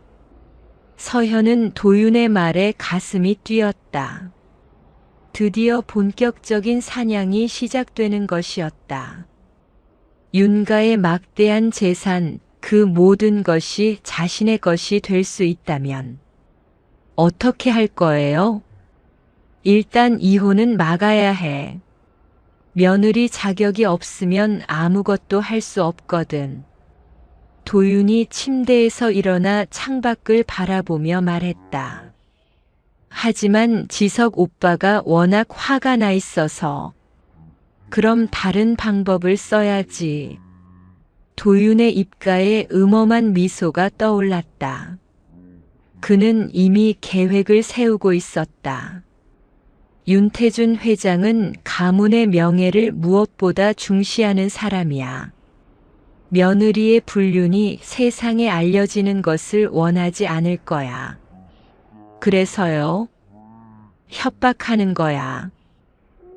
Speaker 1: 서현은 도윤의 말에 가슴이 뛰었다. 드디어 본격적인 사냥이 시작되는 것이었다. 윤가의 막대한 재산, 그 모든 것이 자신의 것이 될 수 있다면 어떻게 할 거예요? 일단 이혼은 막아야 해. 며느리 자격이 없으면 아무것도 할 수 없거든. 도윤이 침대에서 일어나 창밖을 바라보며 말했다. 하지만 지석 오빠가 워낙 화가 나 있어서. 그럼 다른 방법을 써야지. 도윤의 입가에 음험한 미소가 떠올랐다. 그는 이미 계획을 세우고 있었다. 윤태준 회장은 가문의 명예를 무엇보다 중시하는 사람이야. 며느리의 불륜이 세상에 알려지는 것을 원하지 않을 거야. 그래서요. 협박하는 거야.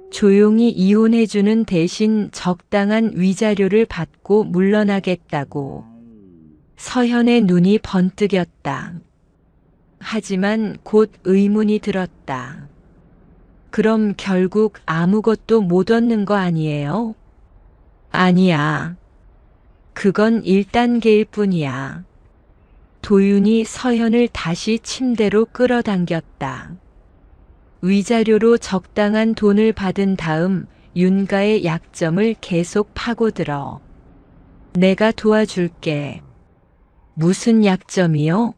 Speaker 1: 조용히 이혼해주는 대신 적당한 위자료를 받고 물러나겠다고. 서현의 눈이 번뜩였다. 하지만 곧 의문이 들었다. 그럼 결국 아무것도 못 얻는 거 아니에요? 아니야. 그건 1단계일 뿐이야. 도윤이 서현을 다시 침대로 끌어당겼다. 위자료로 적당한 돈을 받은 다음 윤가의 약점을 계속 파고들어. 내가 도와줄게. 무슨 약점이요?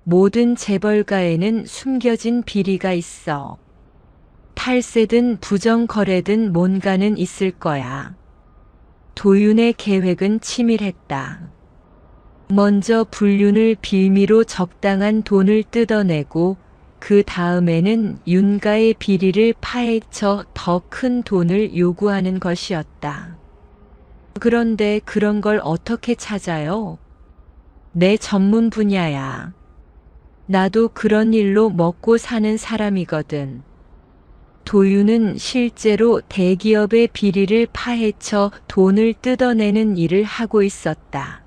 Speaker 1: 모든 재벌가에는 숨겨진 비리가 있어. 탈세든 부정거래든 뭔가는 있을 거야. 도윤의 계획은 치밀했다. 먼저 불륜을 빌미로 적당한 돈을 뜯어내고 그 다음에는 윤가의 비리를 파헤쳐 더 큰 돈을 요구하는 것이었다. 그런데 그런 걸 어떻게 찾아요? 내 전문 분야야. 나도 그런 일로 먹고 사는 사람이거든. 도윤은 실제로 대기업의 비리를 파헤쳐 돈을 뜯어내는 일을 하고 있었다.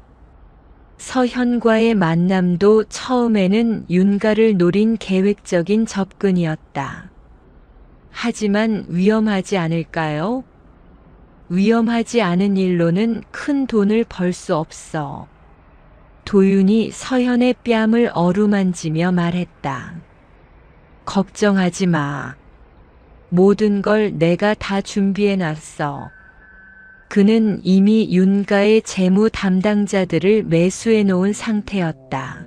Speaker 1: 서현과의 만남도 처음에는 윤가를 노린 계획적인 접근이었다. 하지만 위험하지 않을까요? 위험하지 않은 일로는 큰 돈을 벌 수 없어. 도윤이 서현의 뺨을 어루만지며 말했다. 걱정하지 마. 모든 걸 내가 다 준비해놨어. 그는 이미 윤가의 재무 담당자들을 매수해 놓은 상태였다.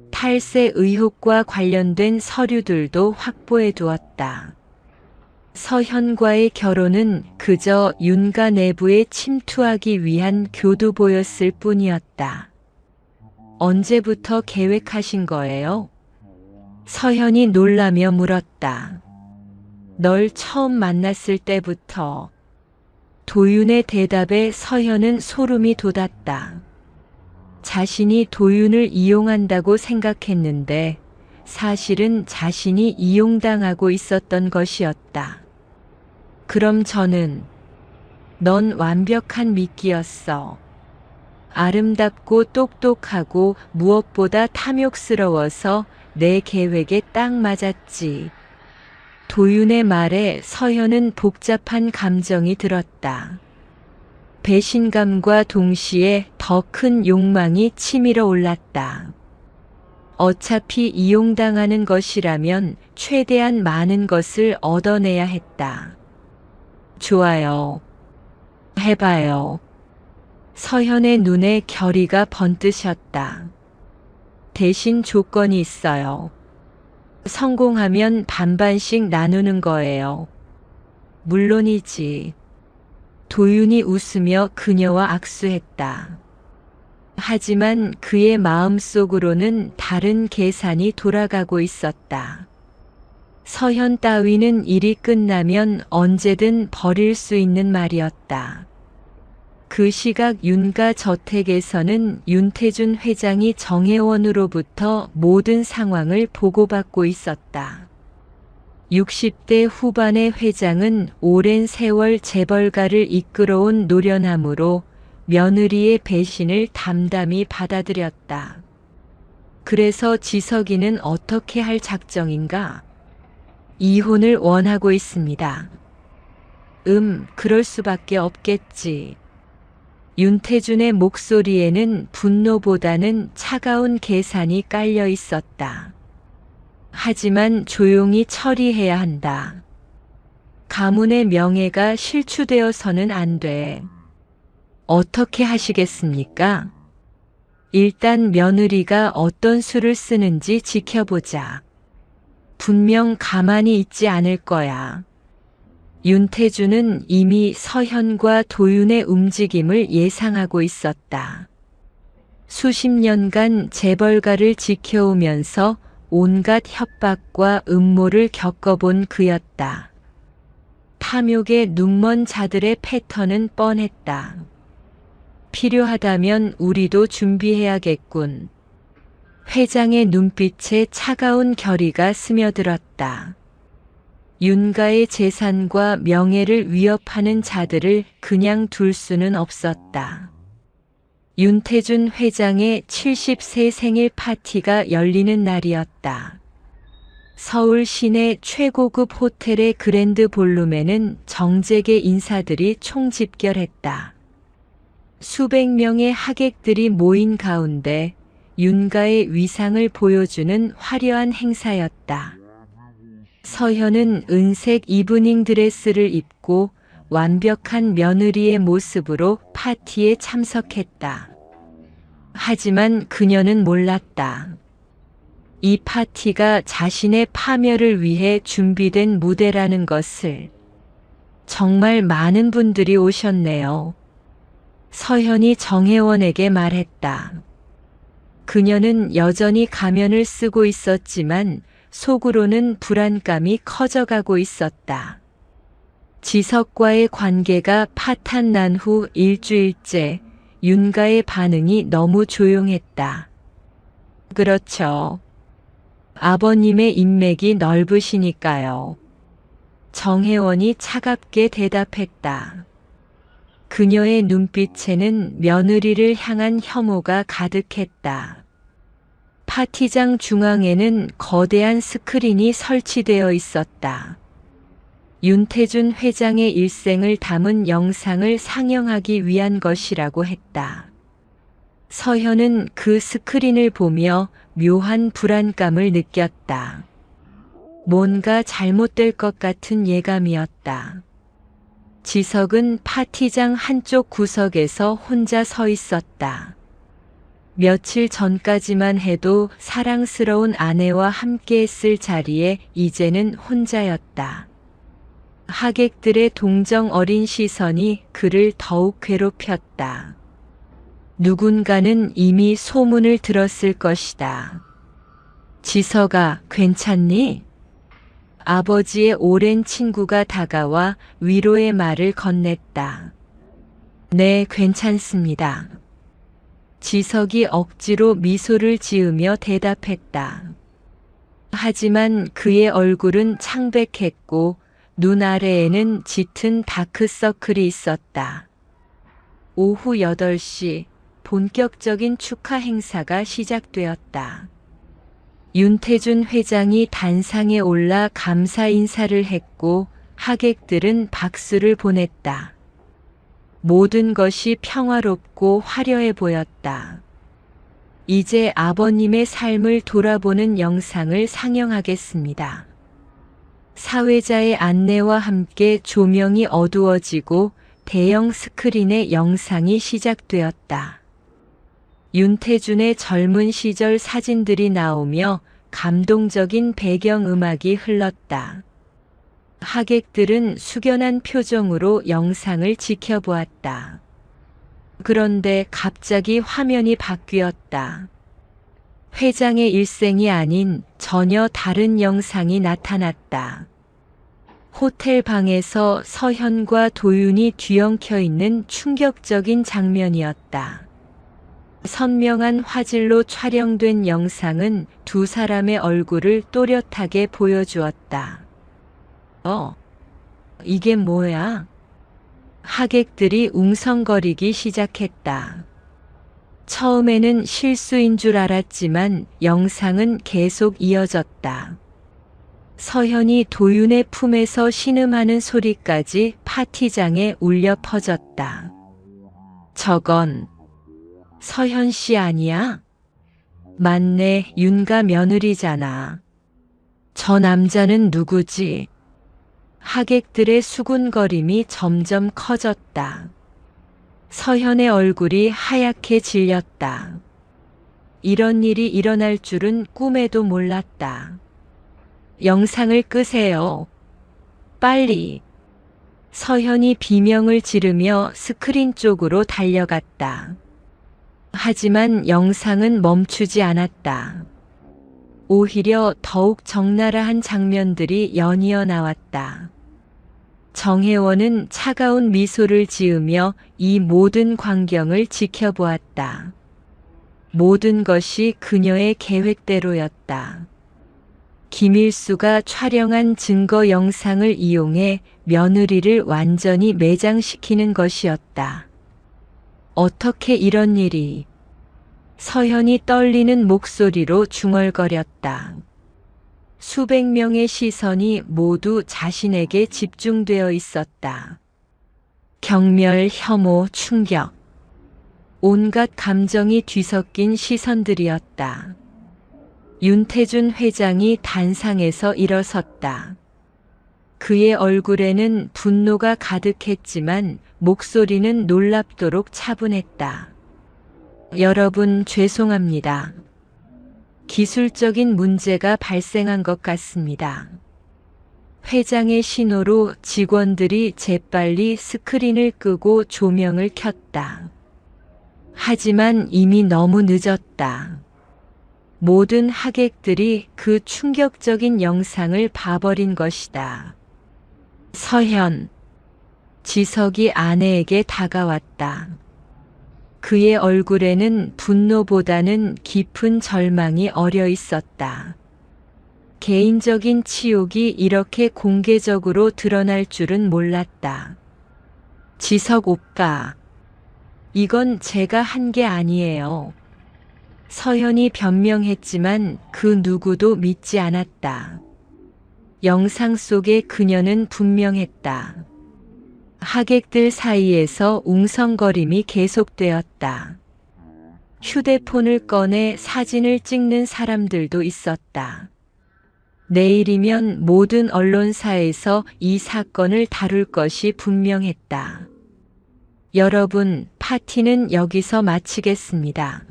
Speaker 1: 탈세 의혹과 관련된 서류들도 확보해 두었다. 서현과의 결혼은 그저 윤가 내부에 침투하기 위한 교두보였을 뿐이었다. 언제부터 계획하신 거예요? 서현이 놀라며 물었다. 널 처음 만났을 때부터. 도윤의 대답에 서현은 소름이 돋았다. 자신이 도윤을 이용한다고 생각했는데 사실은 자신이 이용당하고 있었던 것이었다. 그럼 넌 완벽한 미끼였어. 아름답고 똑똑하고 무엇보다 탐욕스러워서 내 계획에 딱 맞았지. 도윤의 말에 서현은 복잡한 감정이 들었다. 배신감과 동시에 더 큰 욕망이 치밀어 올랐다. 어차피 이용당하는 것이라면 최대한 많은 것을 얻어내야 했다. 좋아요. 해봐요. 서현의 눈에 결의가 번뜨셨다. 대신 조건이 있어요. 성공하면 반반씩 나누는 거예요. 물론이지. 도윤이 웃으며 그녀와 악수했다. 하지만 그의 마음속으로는 다른 계산이 돌아가고 있었다. 서현 따위는 일이 끝나면 언제든 버릴 수 있는 말이었다. 그 시각 윤가 저택에서는 윤태준 회장이 정혜원으로부터 모든 상황을 보고받고 있었다. 60대 후반의 회장은 오랜 세월 재벌가를 이끌어온 노련함으로 며느리의 배신을 담담히 받아들였다. 그래서 지석이는 어떻게 할 작정인가? 이혼을 원하고 있습니다. 그럴 수밖에 없겠지. 윤태준의 목소리에는 분노보다는 차가운 계산이 깔려 있었다. 하지만 조용히 처리해야 한다. 가문의 명예가 실추되어서는 안 돼. 어떻게 하시겠습니까? 일단 며느리가 어떤 수를 쓰는지 지켜보자. 분명 가만히 있지 않을 거야. 윤태준은 이미 서현과 도윤의 움직임을 예상하고 있었다. 수십 년간 재벌가를 지켜오면서 온갖 협박과 음모를 겪어본 그였다. 탐욕의 눈먼 자들의 패턴은 뻔했다. 필요하다면 우리도 준비해야겠군. 회장의 눈빛에 차가운 결의가 스며들었다. 윤가의 재산과 명예를 위협하는 자들을 그냥 둘 수는 없었다. 윤태준 회장의 70세 생일 파티가 열리는 날이었다. 서울 시내 최고급 호텔의 그랜드 볼룸에는 정재계 인사들이 총집결했다. 수백 명의 하객들이 모인 가운데 윤가의 위상을 보여주는 화려한 행사였다. 서현은 은색 이브닝 드레스를 입고 완벽한 며느리의 모습으로 파티에 참석했다. 하지만 그녀는 몰랐다. 이 파티가 자신의 파멸을 위해 준비된 무대라는 것을. 정말 많은 분들이 오셨네요. 서현이 정혜원에게 말했다. 그녀는 여전히 가면을 쓰고 있었지만 속으로는 불안감이 커져가고 있었다. 지석과의 관계가 파탄난 후 일주일째 윤가의 반응이 너무 조용했다. 그렇죠. 아버님의 인맥이 넓으시니까요. 정혜원이 차갑게 대답했다. 그녀의 눈빛에는 며느리를 향한 혐오가 가득했다. 파티장 중앙에는 거대한 스크린이 설치되어 있었다. 윤태준 회장의 일생을 담은 영상을 상영하기 위한 것이라고 했다. 서현은 그 스크린을 보며 묘한 불안감을 느꼈다. 뭔가 잘못될 것 같은 예감이었다. 지석은 파티장 한쪽 구석에서 혼자 서 있었다. 며칠 전까지만 해도 사랑스러운 아내와 함께 했을 자리에 이제는 혼자였다. 하객들의 동정 어린 시선이 그를 더욱 괴롭혔다. 누군가는 이미 소문을 들었을 것이다. 지석아, 괜찮니? 아버지의 오랜 친구가 다가와 위로의 말을 건넸다. 네, 괜찮습니다. 지석이 억지로 미소를 지으며 대답했다. 하지만 그의 얼굴은 창백했고 눈 아래에는 짙은 다크서클이 있었다. 오후 8시 본격적인 축하 행사가 시작되었다. 윤태준 회장이 단상에 올라 감사 인사를 했고 하객들은 박수를 보냈다. 모든 것이 평화롭고 화려해 보였다. 이제 아버님의 삶을 돌아보는 영상을 상영하겠습니다. 사회자의 안내와 함께 조명이 어두워지고 대형 스크린의 영상이 시작되었다. 윤태준의 젊은 시절 사진들이 나오며 감동적인 배경음악이 흘렀다. 하객들은 숙연한 표정으로 영상을 지켜보았다. 그런데 갑자기 화면이 바뀌었다. 회장의 일생이 아닌 전혀 다른 영상이 나타났다. 호텔 방에서 서현과 도윤이 뒤엉켜 있는 충격적인 장면이었다. 선명한 화질로 촬영된 영상은 두 사람의 얼굴을 또렷하게 보여주었다. 이게 뭐야? 하객들이 웅성거리기 시작했다. 처음에는 실수인 줄 알았지만 영상은 계속 이어졌다. 서현이 도윤의 품에서 신음하는 소리까지 파티장에 울려 퍼졌다. 저건 서현 씨 아니야? 맞네, 윤가 며느리잖아. 저 남자는 누구지? 하객들의 수군거림이 점점 커졌다. 서현의 얼굴이 하얗게 질렸다. 이런 일이 일어날 줄은 꿈에도 몰랐다. 영상을 끄세요. 빨리. 서현이 비명을 지르며 스크린 쪽으로 달려갔다. 하지만 영상은 멈추지 않았다. 오히려 더욱 적나라한 장면들이 연이어 나왔다. 정혜원은 차가운 미소를 지으며 이 모든 광경을 지켜보았다. 모든 것이 그녀의 계획대로였다. 김일수가 촬영한 증거 영상을 이용해 며느리를 완전히 매장시키는 것이었다. 어떻게 이런 일이? 서현이 떨리는 목소리로 중얼거렸다. 수백 명의 시선이 모두 자신에게 집중되어 있었다. 경멸, 혐오, 충격. 온갖 감정이 뒤섞인 시선들이었다. 윤태준 회장이 단상에서 일어섰다. 그의 얼굴에는 분노가 가득했지만 목소리는 놀랍도록 차분했다. 여러분, 죄송합니다. 기술적인 문제가 발생한 것 같습니다. 회장의 신호로 직원들이 재빨리 스크린을 끄고 조명을 켰다. 하지만 이미 너무 늦었다. 모든 하객들이 그 충격적인 영상을 봐버린 것이다. 서현. 지석이 아내에게 다가왔다. 그의 얼굴에는 분노보다는 깊은 절망이 어려 있었다. 개인적인 치욕이 이렇게 공개적으로 드러날 줄은 몰랐다. 지석 오빠. 이건 제가 한 게 아니에요. 서현이 변명했지만 그 누구도 믿지 않았다. 영상 속의 그녀는 분명했다. 하객들 사이에서 웅성거림이 계속되었다. 휴대폰을 꺼내 사진을 찍는 사람들도 있었다. 내일이면 모든 언론사에서 이 사건을 다룰 것이 분명했다. 여러분, 파티는 여기서 마치겠습니다.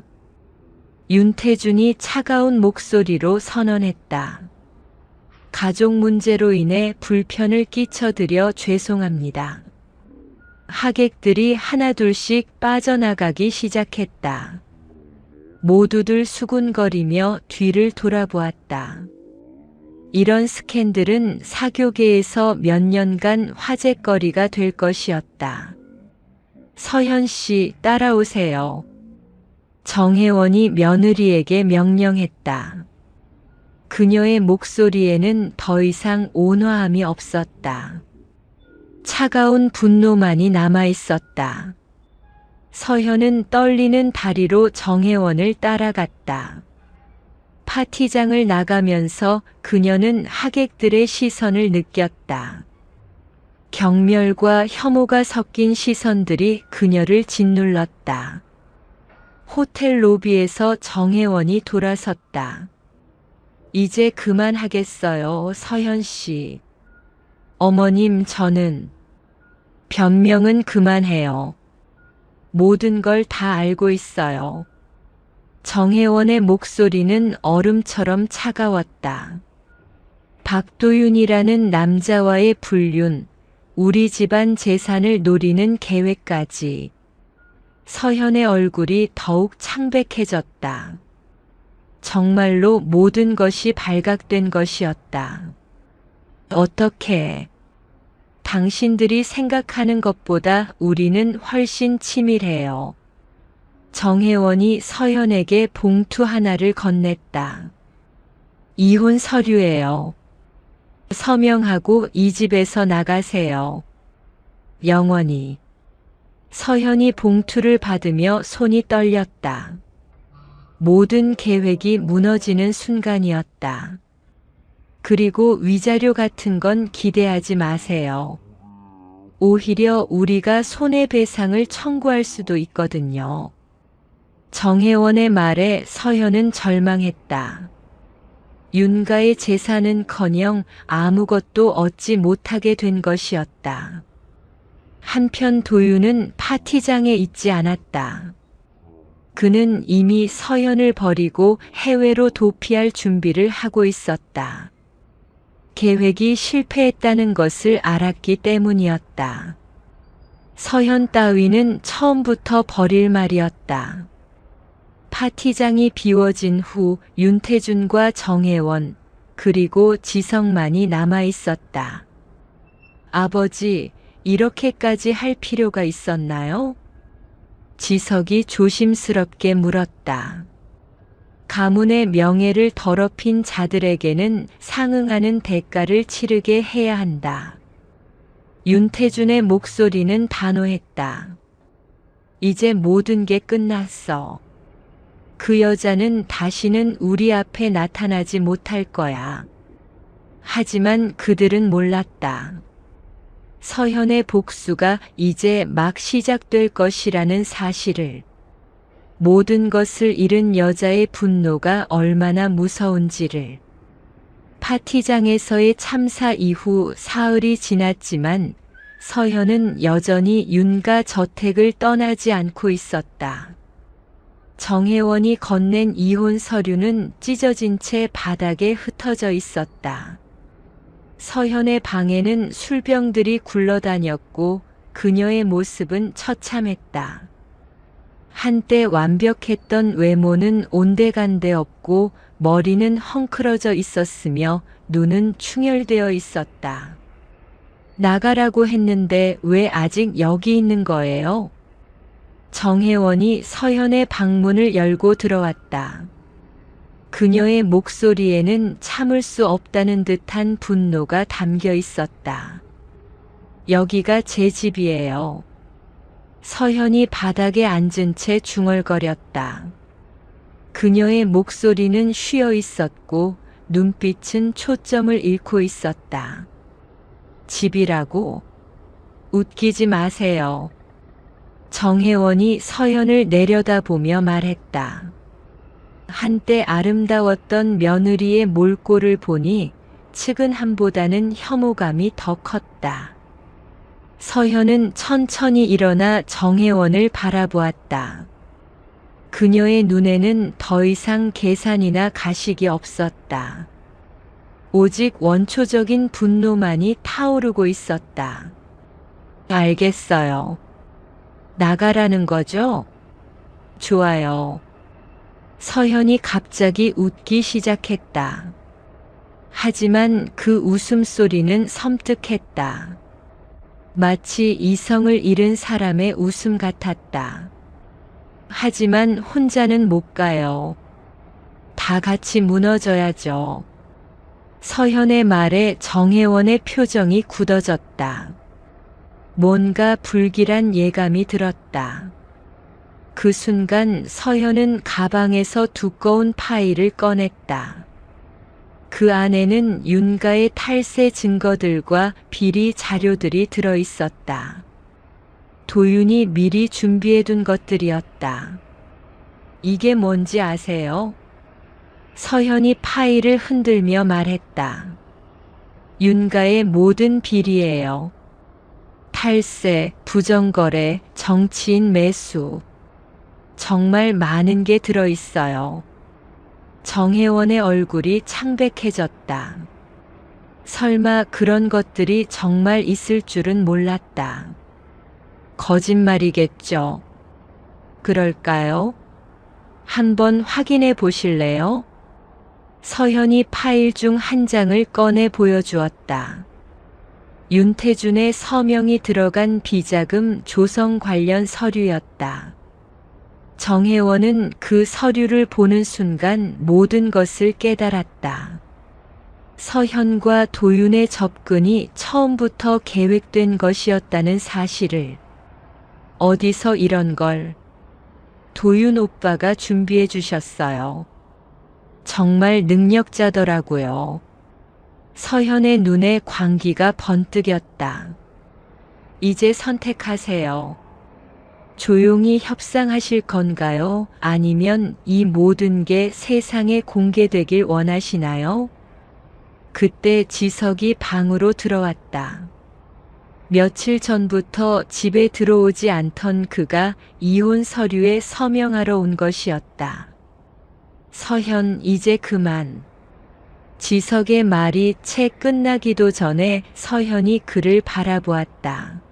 Speaker 1: 윤태준이 차가운 목소리로 선언했다. 가족 문제로 인해 불편을 끼쳐드려 죄송합니다. 하객들이 하나둘씩 빠져나가기 시작했다. 모두들 수군거리며 뒤를 돌아보았다. 이런 스캔들은 사교계에서 몇 년간 화제거리가 될 것이었다. 서현 씨, 따라오세요. 정혜원이 며느리에게 명령했다. 그녀의 목소리에는 더 이상 온화함이 없었다. 차가운 분노만이 남아 있었다. 서현은 떨리는 다리로 정혜원을 따라갔다. 파티장을 나가면서 그녀는 하객들의 시선을 느꼈다. 경멸과 혐오가 섞인 시선들이 그녀를 짓눌렀다. 호텔 로비에서 정혜원이 돌아섰다. 이제 그만하겠어요, 서현 씨. 어머님, 저는 변명은 그만해요. 모든 걸 다 알고 있어요. 정혜원의 목소리는 얼음처럼 차가웠다. 박도윤이라는 남자와의 불륜, 우리 집안 재산을 노리는 계획까지. 서현의 얼굴이 더욱 창백해졌다. 정말로 모든 것이 발각된 것이었다. 어떻게? 당신들이 생각하는 것보다 우리는 훨씬 치밀해요. 정혜원이 서현에게 봉투 하나를 건넸다. 이혼 서류예요. 서명하고 이 집에서 나가세요. 영원히. 서현이 봉투를 받으며 손이 떨렸다. 모든 계획이 무너지는 순간이었다. 그리고 위자료 같은 건 기대하지 마세요. 오히려 우리가 손해배상을 청구할 수도 있거든요. 정혜원의 말에 서현은 절망했다. 윤가의 재산은커녕 아무것도 얻지 못하게 된 것이었다. 한편 도윤은 파티장에 있지 않았다. 그는 이미 서현을 버리고 해외로 도피할 준비를 하고 있었다. 계획이 실패했다는 것을 알았기 때문이었다. 서현 따위는 처음부터 버릴 말이었다. 파티장이 비워진 후 윤태준과 정혜원, 그리고 지성만이 남아 있었다. 아버지, 이렇게까지 할 필요가 있었나요? 지석이 조심스럽게 물었다. 가문의 명예를 더럽힌 자들에게는 상응하는 대가를 치르게 해야 한다. 윤태준의 목소리는 단호했다. 이제 모든 게 끝났어. 그 여자는 다시는 우리 앞에 나타나지 못할 거야. 하지만 그들은 몰랐다. 서현의 복수가 이제 막 시작될 것이라는 사실을. 모든 것을 잃은 여자의 분노가 얼마나 무서운지를. 파티장에서의 참사 이후 사흘이 지났지만 서현은 여전히 윤가 저택을 떠나지 않고 있었다. 정혜원이 건넨 이혼 서류는 찢어진 채 바닥에 흩어져 있었다. 서현의 방에는 술병들이 굴러다녔고 그녀의 모습은 처참했다. 한때 완벽했던 외모는 온데간데 없고 머리는 헝클어져 있었으며 눈은 충혈되어 있었다. 나가라고 했는데 왜 아직 여기 있는 거예요? 정혜원이 서현의 방문을 열고 들어왔다. 그녀의 목소리에는 참을 수 없다는 듯한 분노가 담겨 있었다. 여기가 제 집이에요. 서현이 바닥에 앉은 채 중얼거렸다. 그녀의 목소리는 쉬어 있었고 눈빛은 초점을 잃고 있었다. 집이라고? 웃기지 마세요. 정혜원이 서현을 내려다보며 말했다. 한때 아름다웠던 며느리의 몰골을 보니 측은함보다는 혐오감이 더 컸다. 서현은 천천히 일어나 정혜원을 바라보았다. 그녀의 눈에는 더 이상 계산이나 가식이 없었다. 오직 원초적인 분노만이 타오르고 있었다. 알겠어요. 나가라는 거죠? 좋아요. 서현이 갑자기 웃기 시작했다. 하지만 그 웃음소리는 섬뜩했다. 마치 이성을 잃은 사람의 웃음 같았다. 하지만 혼자는 못 가요. 다 같이 무너져야죠. 서현의 말에 정혜원의 표정이 굳어졌다. 뭔가 불길한 예감이 들었다. 그 순간 서현은 가방에서 두꺼운 파일을 꺼냈다. 그 안에는 윤가의 탈세 증거들과 비리 자료들이 들어 있었다. 도윤이 미리 준비해둔 것들이었다. 이게 뭔지 아세요? 서현이 파일을 흔들며 말했다. 윤가의 모든 비리예요. 탈세, 부정거래, 정치인 매수. 정말 많은 게 들어있어요. 정혜원의 얼굴이 창백해졌다. 설마 그런 것들이 정말 있을 줄은 몰랐다. 거짓말이겠죠. 그럴까요? 한번 확인해 보실래요? 서현이 파일 중 한 장을 꺼내 보여주었다. 윤태준의 서명이 들어간 비자금 조성 관련 서류였다. 정혜원은 그 서류를 보는 순간 모든 것을 깨달았다. 서현과 도윤의 접근이 처음부터 계획된 것이었다는 사실을. 어디서 이런 걸? 도윤 오빠가 준비해 주셨어요. 정말 능력자더라고요. 서현의 눈에 광기가 번뜩였다. 이제 선택하세요. 조용히 협상하실 건가요? 아니면 이 모든 게 세상에 공개되길 원하시나요? 그때 지석이 방으로 들어왔다. 며칠 전부터 집에 들어오지 않던 그가 이혼 서류에 서명하러 온 것이었다. 서현, 이제 그만. 지석의 말이 채 끝나기도 전에 서현이 그를 바라보았다.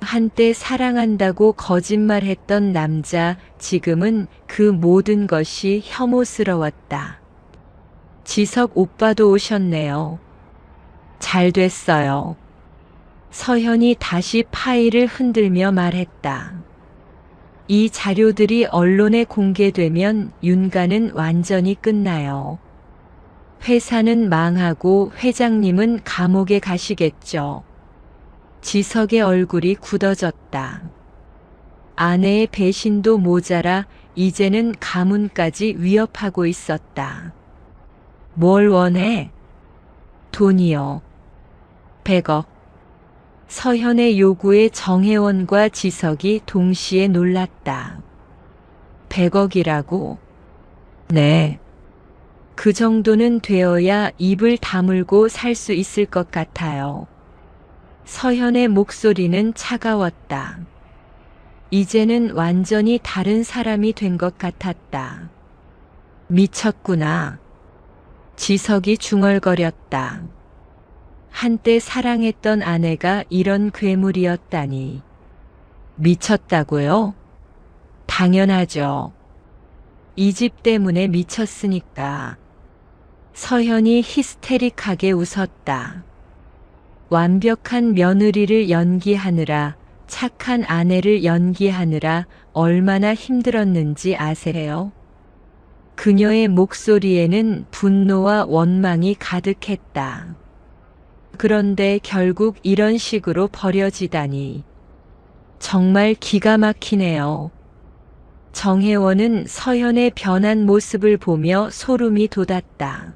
Speaker 1: 한때 사랑한다고 거짓말했던 남자, 지금은 그 모든 것이 혐오스러웠다. 지석 오빠도 오셨네요. 잘 됐어요. 서현이 다시 파일을 흔들며 말했다. 이 자료들이 언론에 공개되면 윤가는 완전히 끝나요. 회사는 망하고 회장님은 감옥에 가시겠죠. 지석의 얼굴이 굳어졌다. 아내의 배신도 모자라 이제는 가문까지 위협하고 있었다. 뭘 원해? 돈이요. 100억. 서현의 요구에 정혜원과 지석이 동시에 놀랐다. 100억이라고? 네. 그 정도는 되어야 입을 다물고 살 수 있을 것 같아요. 서현의 목소리는 차가웠다. 이제는 완전히 다른 사람이 된 것 같았다. 미쳤구나. 지석이 중얼거렸다. 한때 사랑했던 아내가 이런 괴물이었다니. 미쳤다고요? 당연하죠. 이 집 때문에 미쳤으니까. 서현이 히스테릭하게 웃었다. 완벽한 며느리를 연기하느라, 착한 아내를 연기하느라 얼마나 힘들었는지 아세요? 그녀의 목소리에는 분노와 원망이 가득했다. 그런데 결국 이런 식으로 버려지다니. 정말 기가 막히네요. 정혜원은 서현의 변한 모습을 보며 소름이 돋았다.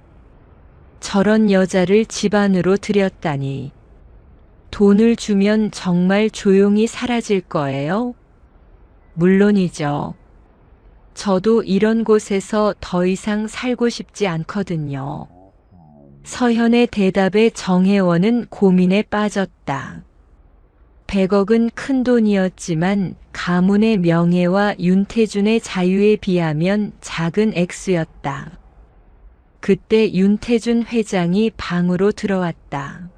Speaker 1: 저런 여자를 집안으로 들였다니. 돈을 주면 정말 조용히 사라질 거예요? 물론이죠. 저도 이런 곳에서 더 이상 살고 싶지 않거든요. 서현의 대답에 정혜원은 고민에 빠졌다. 100억은 큰 돈이었지만 가문의 명예와 윤태준의 자유에 비하면 작은 액수였다. 그때 윤태준 회장이 방으로 들어왔다.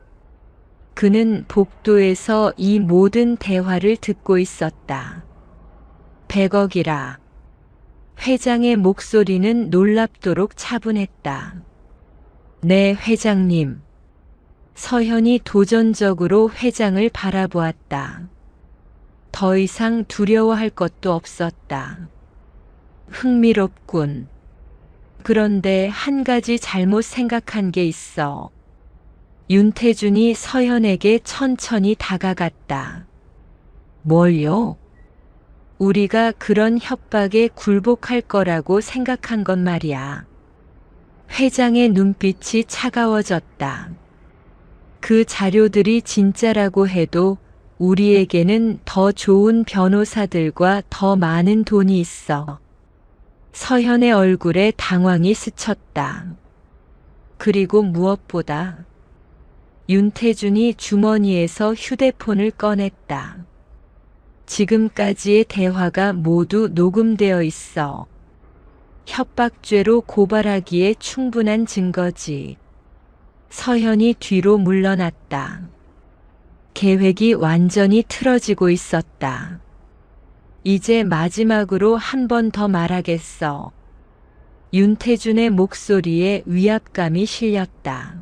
Speaker 1: 그는 복도에서 이 모든 대화를 듣고 있었다. 100억이라. 회장의 목소리는 놀랍도록 차분했다. 네, 회장님. 서현이 도전적으로 회장을 바라보았다. 더 이상 두려워할 것도 없었다. 흥미롭군. 그런데 한 가지 잘못 생각한 게 있어. 윤태준이 서현에게 천천히 다가갔다. 뭘요? 우리가 그런 협박에 굴복할 거라고 생각한 건 말이야. 회장의 눈빛이 차가워졌다. 그 자료들이 진짜라고 해도 우리에게는 더 좋은 변호사들과 더 많은 돈이 있어. 서현의 얼굴에 당황이 스쳤다. 그리고 무엇보다 윤태준이 주머니에서 휴대폰을 꺼냈다. 지금까지의 대화가 모두 녹음되어 있어. 협박죄로 고발하기에 충분한 증거지. 서현이 뒤로 물러났다. 계획이 완전히 틀어지고 있었다. 이제 마지막으로 한 번 더 말하겠어. 윤태준의 목소리에 위압감이 실렸다.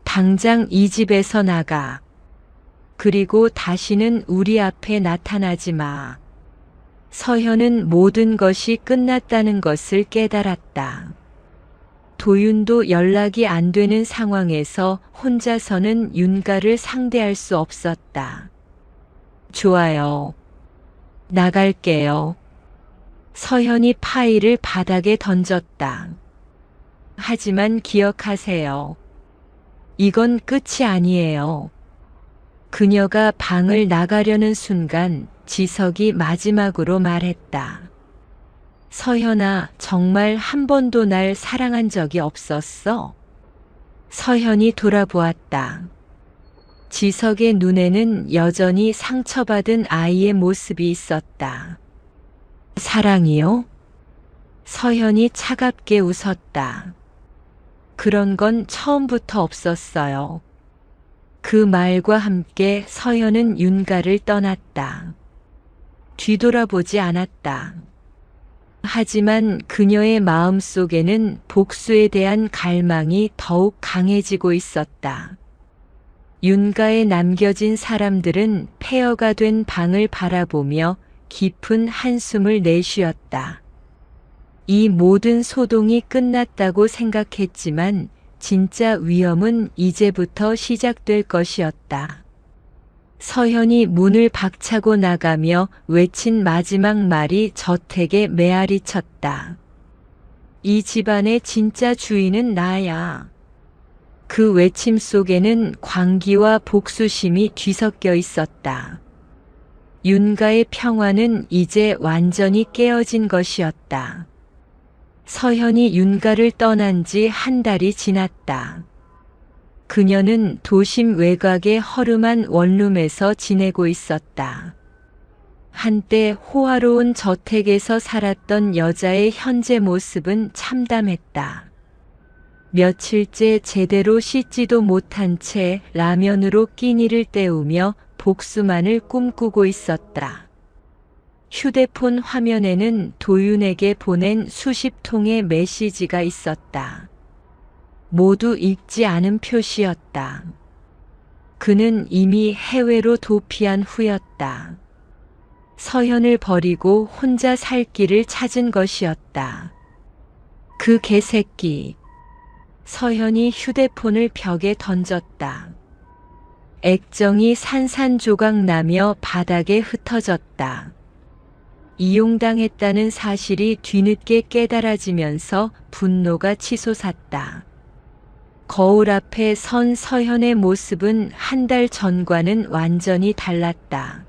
Speaker 1: 당장 이 집에서 나가. 그리고 다시는 우리 앞에 나타나지 마. 서현은 모든 것이 끝났다는 것을 깨달았다. 도윤도 연락이 안 되는 상황에서 혼자서는 윤가를 상대할 수 없었다. 좋아요. 나갈게요. 서현이 파일을 바닥에 던졌다. 하지만 기억하세요. 이건 끝이 아니에요. 그녀가 방을 나가려는 순간 지석이 마지막으로 말했다. 서현아, 정말 한 번도 날 사랑한 적이 없었어? 서현이 돌아보았다. 지석의 눈에는 여전히 상처받은 아이의 모습이 있었다. 사랑이요? 서현이 차갑게 웃었다. 그런 건 처음부터 없었어요. 그 말과 함께 서현은 윤가를 떠났다. 뒤돌아보지 않았다. 하지만 그녀의 마음속에는 복수에 대한 갈망이 더욱 강해지고 있었다. 윤가에 남겨진 사람들은 폐허가 된 방을 바라보며 깊은 한숨을 내쉬었다. 이 모든 소동이 끝났다고 생각했지만 진짜 위험은 이제부터 시작될 것이었다. 서현이 문을 박차고 나가며 외친 마지막 말이 저택에 메아리 쳤다. 이 집안의 진짜 주인은 나야. 그 외침 속에는 광기와 복수심이 뒤섞여 있었다. 윤가의 평화는 이제 완전히 깨어진 것이었다. 서현이 윤가를 떠난 지 한 달이 지났다. 그녀는 도심 외곽의 허름한 원룸에서 지내고 있었다. 한때 호화로운 저택에서 살았던 여자의 현재 모습은 참담했다. 며칠째 제대로 씻지도 못한 채 라면으로 끼니를 때우며 복수만을 꿈꾸고 있었다. 휴대폰 화면에는 도윤에게 보낸 수십 통의 메시지가 있었다. 모두 읽지 않은 표시였다. 그는 이미 해외로 도피한 후였다. 서현을 버리고 혼자 살 길을 찾은 것이었다. 그 개새끼. 서현이 휴대폰을 벽에 던졌다. 액정이 산산조각나며 바닥에 흩어졌다. 이용당했다는 사실이 뒤늦게 깨달아지면서 분노가 치솟았다. 거울 앞에 선 서현의 모습은 한 달 전과는 완전히 달랐다.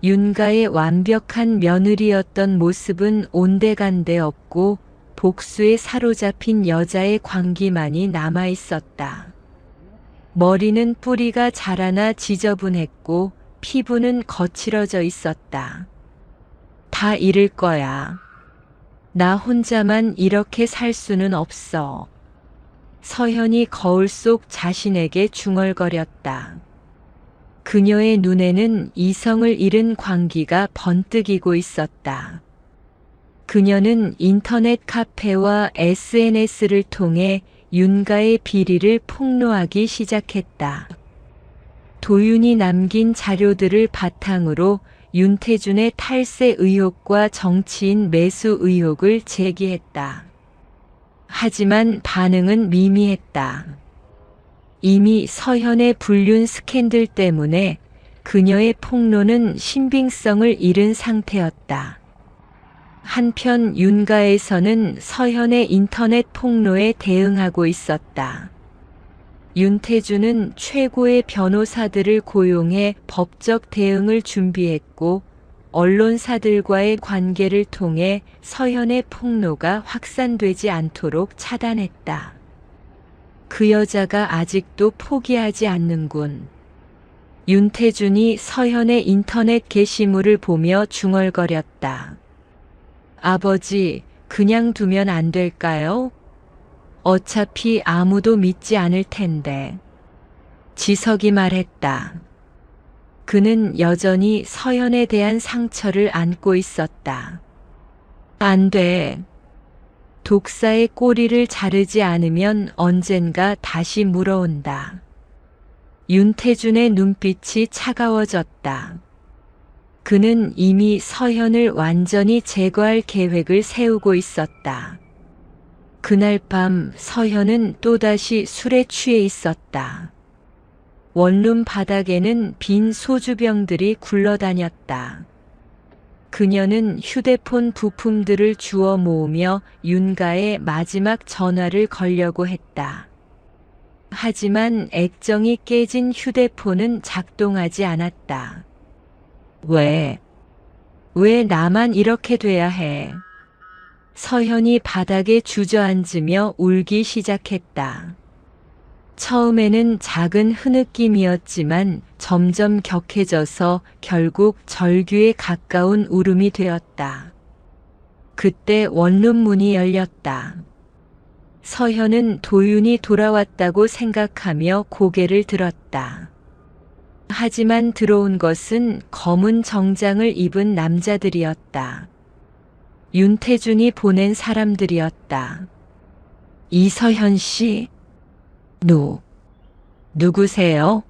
Speaker 1: 윤가의 완벽한 며느리였던 모습은 온데간데 없고 복수에 사로잡힌 여자의 광기만이 남아있었다. 머리는 뿌리가 자라나 지저분했고 피부는 거칠어져 있었다. 다 잃을 거야. 나 혼자만 이렇게 살 수는 없어. 서현이 거울 속 자신에게 중얼거렸다. 그녀의 눈에는 이성을 잃은 광기가 번뜩이고 있었다. 그녀는 인터넷 카페와 SNS를 통해 윤가의 비리를 폭로하기 시작했다. 도윤이 남긴 자료들을 바탕으로 윤태준의 탈세 의혹과 정치인 매수 의혹을 제기했다. 하지만 반응은 미미했다. 이미 서현의 불륜 스캔들 때문에 그녀의 폭로는 신빙성을 잃은 상태였다. 한편 윤가에서는 서현의 인터넷 폭로에 대응하고 있었다. 윤태주는 최고의 변호사들을 고용해 법적 대응을 준비했고 언론사들과의 관계를 통해 서현의 폭로가 확산되지 않도록 차단했다. 그 여자가 아직도 포기하지 않는군. 윤태준이 서현의 인터넷 게시물을 보며 중얼거렸다. 아버지, 그냥 두면 안 될까요? 어차피 아무도 믿지 않을 텐데. 지석이 말했다. 그는 여전히 서현에 대한 상처를 안고 있었다. 안 돼. 독사의 꼬리를 자르지 않으면 언젠가 다시 물어온다. 윤태준의 눈빛이 차가워졌다. 그는 이미 서현을 완전히 제거할 계획을 세우고 있었다. 그날 밤 서현은 또다시 술에 취해 있었다. 원룸 바닥에는 빈 소주병들이 굴러다녔다. 그녀는 휴대폰 부품들을 주워 모으며 윤가의 마지막 전화를 걸려고 했다. 하지만 액정이 깨진 휴대폰은 작동하지 않았다. 왜 나만 이렇게 돼야 해? 서현이 바닥에 주저앉으며 울기 시작했다. 처음에는 작은 흐느낌이었지만 점점 격해져서 결국 절규에 가까운 울음이 되었다. 그때 원룸 문이 열렸다. 서현은 도윤이 돌아왔다고 생각하며 고개를 들었다. 하지만 들어온 것은 검은 정장을 입은 남자들이었다. 윤태준이 보낸 사람들이었다. 이서현 씨? 누구세요?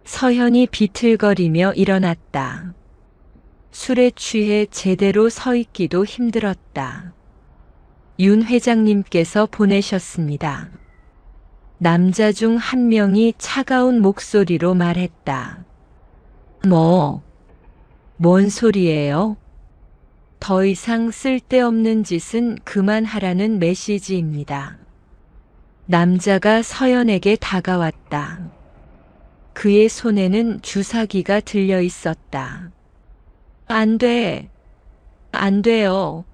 Speaker 1: 서현이 비틀거리며 일어났다. 술에 취해 제대로 서 있기도 힘들었다. 윤 회장님께서 보내셨습니다. 남자 중 한 명이 차가운 목소리로 말했다. 뭔 소리예요? 더 이상 쓸데없는 짓은 그만하라는 메시지입니다. 남자가 서연에게 다가왔다. 그의 손에는 주사기가 들려 있었다. 안 돼요.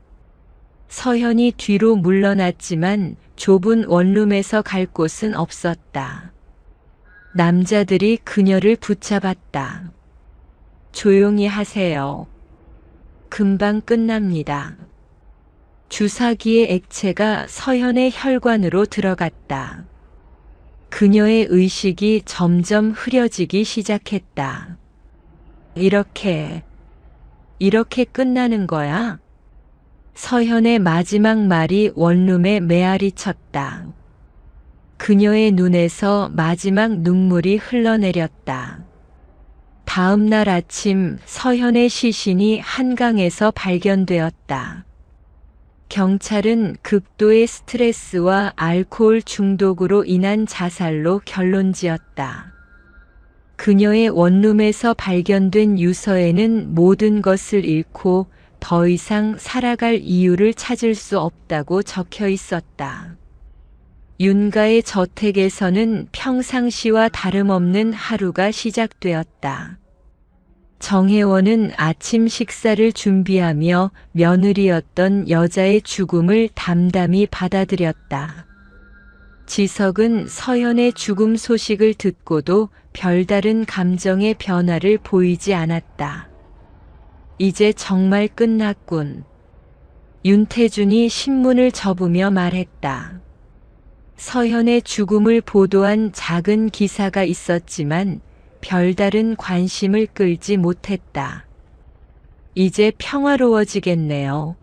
Speaker 1: 서현이 뒤로 물러났지만 좁은 원룸에서 갈 곳은 없었다. 남자들이 그녀를 붙잡았다. 조용히 하세요. 금방 끝납니다. 주사기의 액체가 서현의 혈관으로 들어갔다. 그녀의 의식이 점점 흐려지기 시작했다. 이렇게 끝나는 거야? 서현의 마지막 말이 원룸에 메아리 쳤다. 그녀의 눈에서 마지막 눈물이 흘러내렸다. 다음 날 아침 서현의 시신이 한강에서 발견되었다. 경찰은 극도의 스트레스와 알코올 중독으로 인한 자살로 결론지었다. 그녀의 원룸에서 발견된 유서에는 모든 것을 잃고 더 이상 살아갈 이유를 찾을 수 없다고 적혀 있었다. 윤가의 저택에서는 평상시와 다름없는 하루가 시작되었다. 정혜원은 아침 식사를 준비하며 며느리였던 여자의 죽음을 담담히 받아들였다. 지석은 서연의 죽음 소식을 듣고도 별다른 감정의 변화를 보이지 않았다. 이제 정말 끝났군. 윤태준이 신문을 접으며 말했다. 서현의 죽음을 보도한 작은 기사가 있었지만 별다른 관심을 끌지 못했다. 이제 평화로워지겠네요.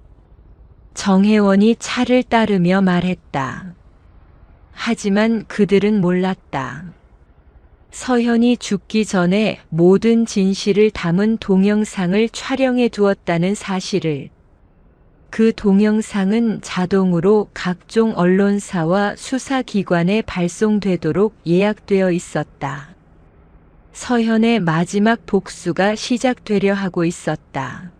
Speaker 1: 정혜원이 차를 따르며 말했다. 하지만 그들은 몰랐다. 서현이 죽기 전에 모든 진실을 담은 동영상을 촬영해 두었다는 사실을. 그 동영상은 자동으로 각종 언론사와 수사기관에 발송되도록 예약되어 있었다. 서현의 마지막 복수가 시작되려 하고 있었다.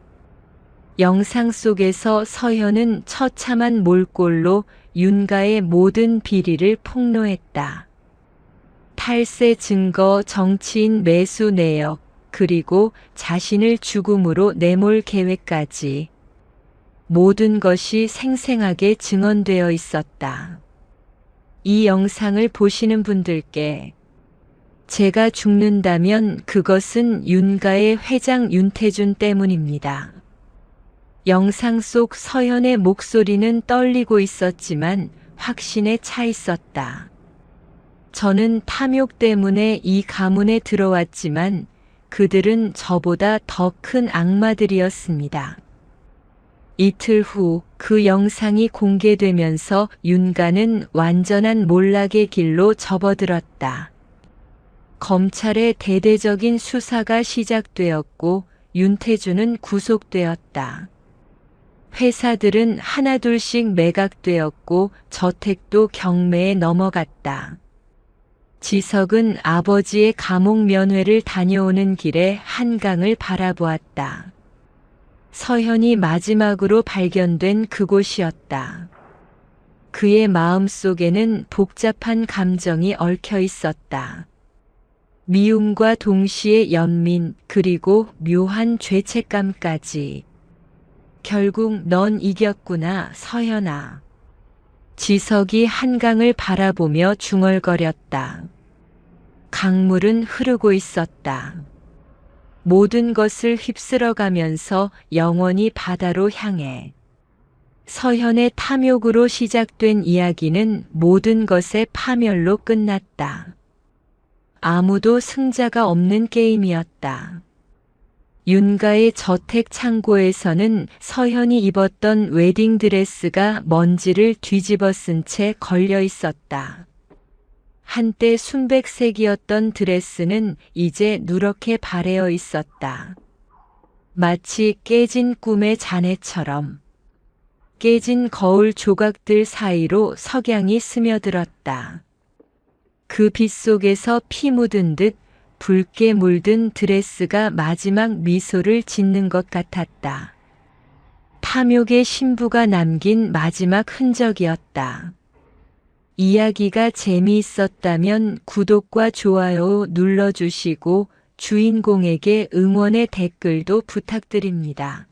Speaker 1: 영상 속에서 서현은 처참한 몰골로 윤가의 모든 비리를 폭로했다. 탈세 증거, 정치인 매수 내역, 그리고 자신을 죽음으로 내몰 계획까지 모든 것이 생생하게 증언되어 있었다. 이 영상을 보시는 분들께 제가 죽는다면 그것은 윤가의 회장 윤태준 때문입니다. 영상 속 서현의 목소리는 떨리고 있었지만 확신에 차 있었다. 저는 탐욕 때문에 이 가문에 들어왔지만 그들은 저보다 더 큰 악마들이었습니다. 이틀 후 그 영상이 공개되면서 윤가는 완전한 몰락의 길로 접어들었다. 검찰의 대대적인 수사가 시작되었고 윤태준은 구속되었다. 회사들은 하나둘씩 매각되었고 저택도 경매에 넘어갔다. 지석은 아버지의 감옥 면회를 다녀오는 길에 한강을 바라보았다. 서현이 마지막으로 발견된 그곳이었다. 그의 마음속에는 복잡한 감정이 얽혀 있었다. 미움과 동시에 연민, 그리고 묘한 죄책감까지. 결국 넌 이겼구나, 서현아. 지석이 한강을 바라보며 중얼거렸다. 강물은 흐르고 있었다. 모든 것을 휩쓸어가면서 영원히 바다로 향해. 서현의 탐욕으로 시작된 이야기는 모든 것의 파멸로 끝났다. 아무도 승자가 없는 게임이었다. 윤가의 저택 창고에서는 서현이 입었던 웨딩드레스가 먼지를 뒤집어 쓴 채 걸려 있었다. 한때 순백색이었던 드레스는 이제 누렇게 바래어 있었다. 마치 깨진 꿈의 잔해처럼. 깨진 거울 조각들 사이로 석양이 스며들었다. 그 빛 속에서 피 묻은 듯 붉게 물든 드레스가 마지막 미소를 짓는 것 같았다. 탐욕의 신부가 남긴 마지막 흔적이었다. 이야기가 재미있었다면 구독과 좋아요 눌러주시고 주인공에게 응원의 댓글도 부탁드립니다.